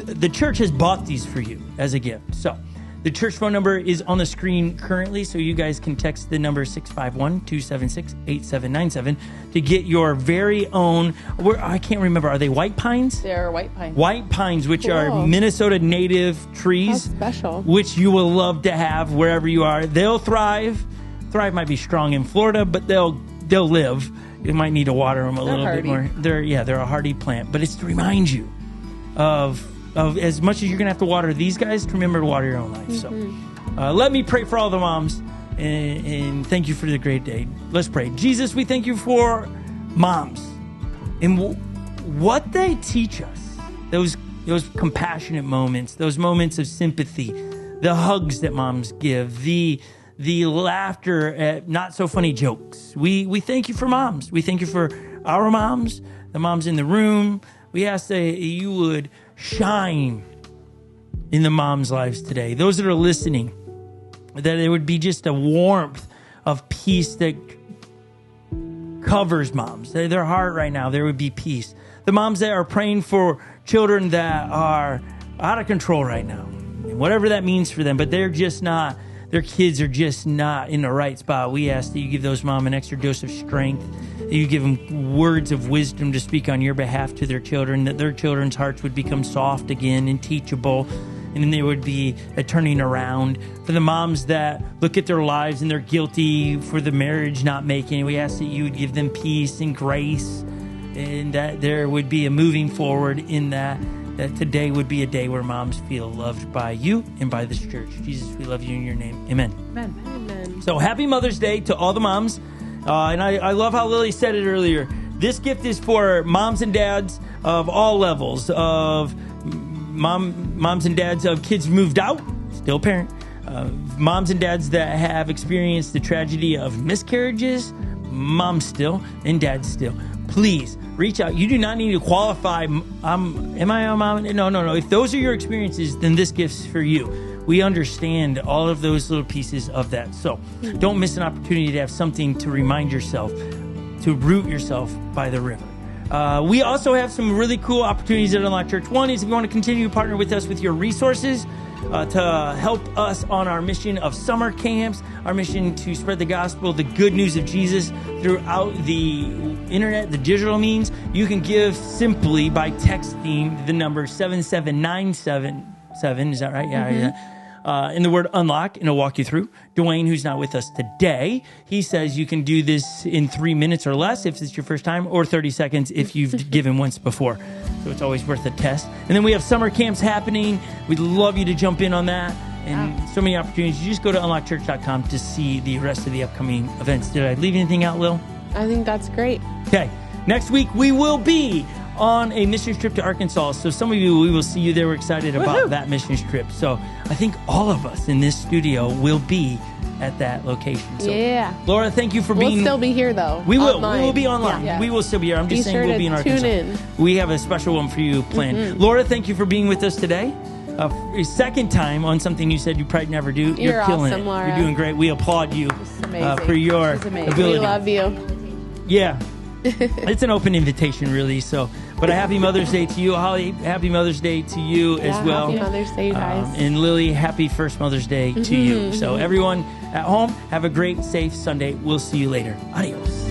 The church has bought these for you as a gift. So the church phone number is on the screen currently, so you guys can text the number 651-276-8797 to get your very own, I can't remember, are they white pines? They're white pines. White pines, which are Minnesota native trees. How special. Which you will love to have wherever you are. They'll thrive. Thrive might be strong in Florida, but they'll live. You might need to water them a little bit more. They're a hardy plant, but it's to remind you of as much as you're going to have to water these guys, to remember to water your own life. Mm-hmm. So let me pray for all the moms, and thank you for the great day. Let's pray. Jesus, we thank you for moms and what they teach us, those compassionate moments, those moments of sympathy, the hugs that moms give, the laughter at not so funny jokes. We thank you for moms. We thank you for our moms, the moms in the room. We ask that you would shine in the moms' lives today. Those that are listening, that it would be just a warmth of peace that covers moms. Their heart right now, there would be peace. The moms that are praying for children that are out of control right now, and whatever that means for them, but they're just not, their kids are just not in the right spot. We ask that you give those moms an extra dose of strength, that you give them words of wisdom to speak on your behalf to their children, that their children's hearts would become soft again and teachable, and there would be a turning around. For the moms that look at their lives and they're guilty for the marriage not making it, we ask that you would give them peace and grace, and that there would be a moving forward in that today would be a day where moms feel loved by you and by this church. Jesus, we love you in your name. Amen. Amen. Amen. So happy Mother's Day to all the moms. And I love how Lily said it earlier. This gift is for moms and dads, of all levels, of moms and dads of kids moved out, still parent, moms and dads that have experienced the tragedy of miscarriages, moms still, and dads still. Please reach out. You do not need to qualify. Am I a mom? No. If those are your experiences, then this gift's for you. We understand all of those little pieces of that. So don't miss an opportunity to have something to remind yourself, to root yourself by the river. We also have some really cool opportunities at Unlock Church. One is if you want to continue to partner with us with your resources to help us on our mission of summer camps, our mission to spread the gospel, the good news of Jesus throughout the internet, the digital means. You can give simply by texting the number 77977. Is that right? Yeah. In the word unlock, and it'll walk you through. Dwayne, who's not with us today, he says you can do this in 3 minutes or less if it's your first time, or 30 seconds if you've given once before. So it's always worth a test. And then we have summer camps happening. We'd love you to jump in on that. And so many opportunities. You just go to unlockchurch.com to see the rest of the upcoming events. Did I leave anything out, Lil? I think that's great. Okay. Next week, we will be on a missions trip to Arkansas. So some of you, we will see you there. We're excited about that missions trip. So I think all of us in this studio will be at that location. So, yeah. Laura, thank you for being... We'll still be here, though. We will. Online. We will be online. Yeah. We will still be here. I'm just saying we'll be in Arkansas. Tune in. We have a special one for you planned. Laura, thank you for being with us today. Second time on something you said you probably never do. You're killing awesome, it. Laura. You're doing great. We applaud you for your ability. We love you. Yeah. It's an open invitation, really. So, but a happy Mother's Day to you, Holly. Happy Mother's Day to you as well. Happy Mother's Day, guys. And Lily, happy first Mother's Day to you. So, everyone at home, have a great, safe Sunday. We'll see you later. Adios.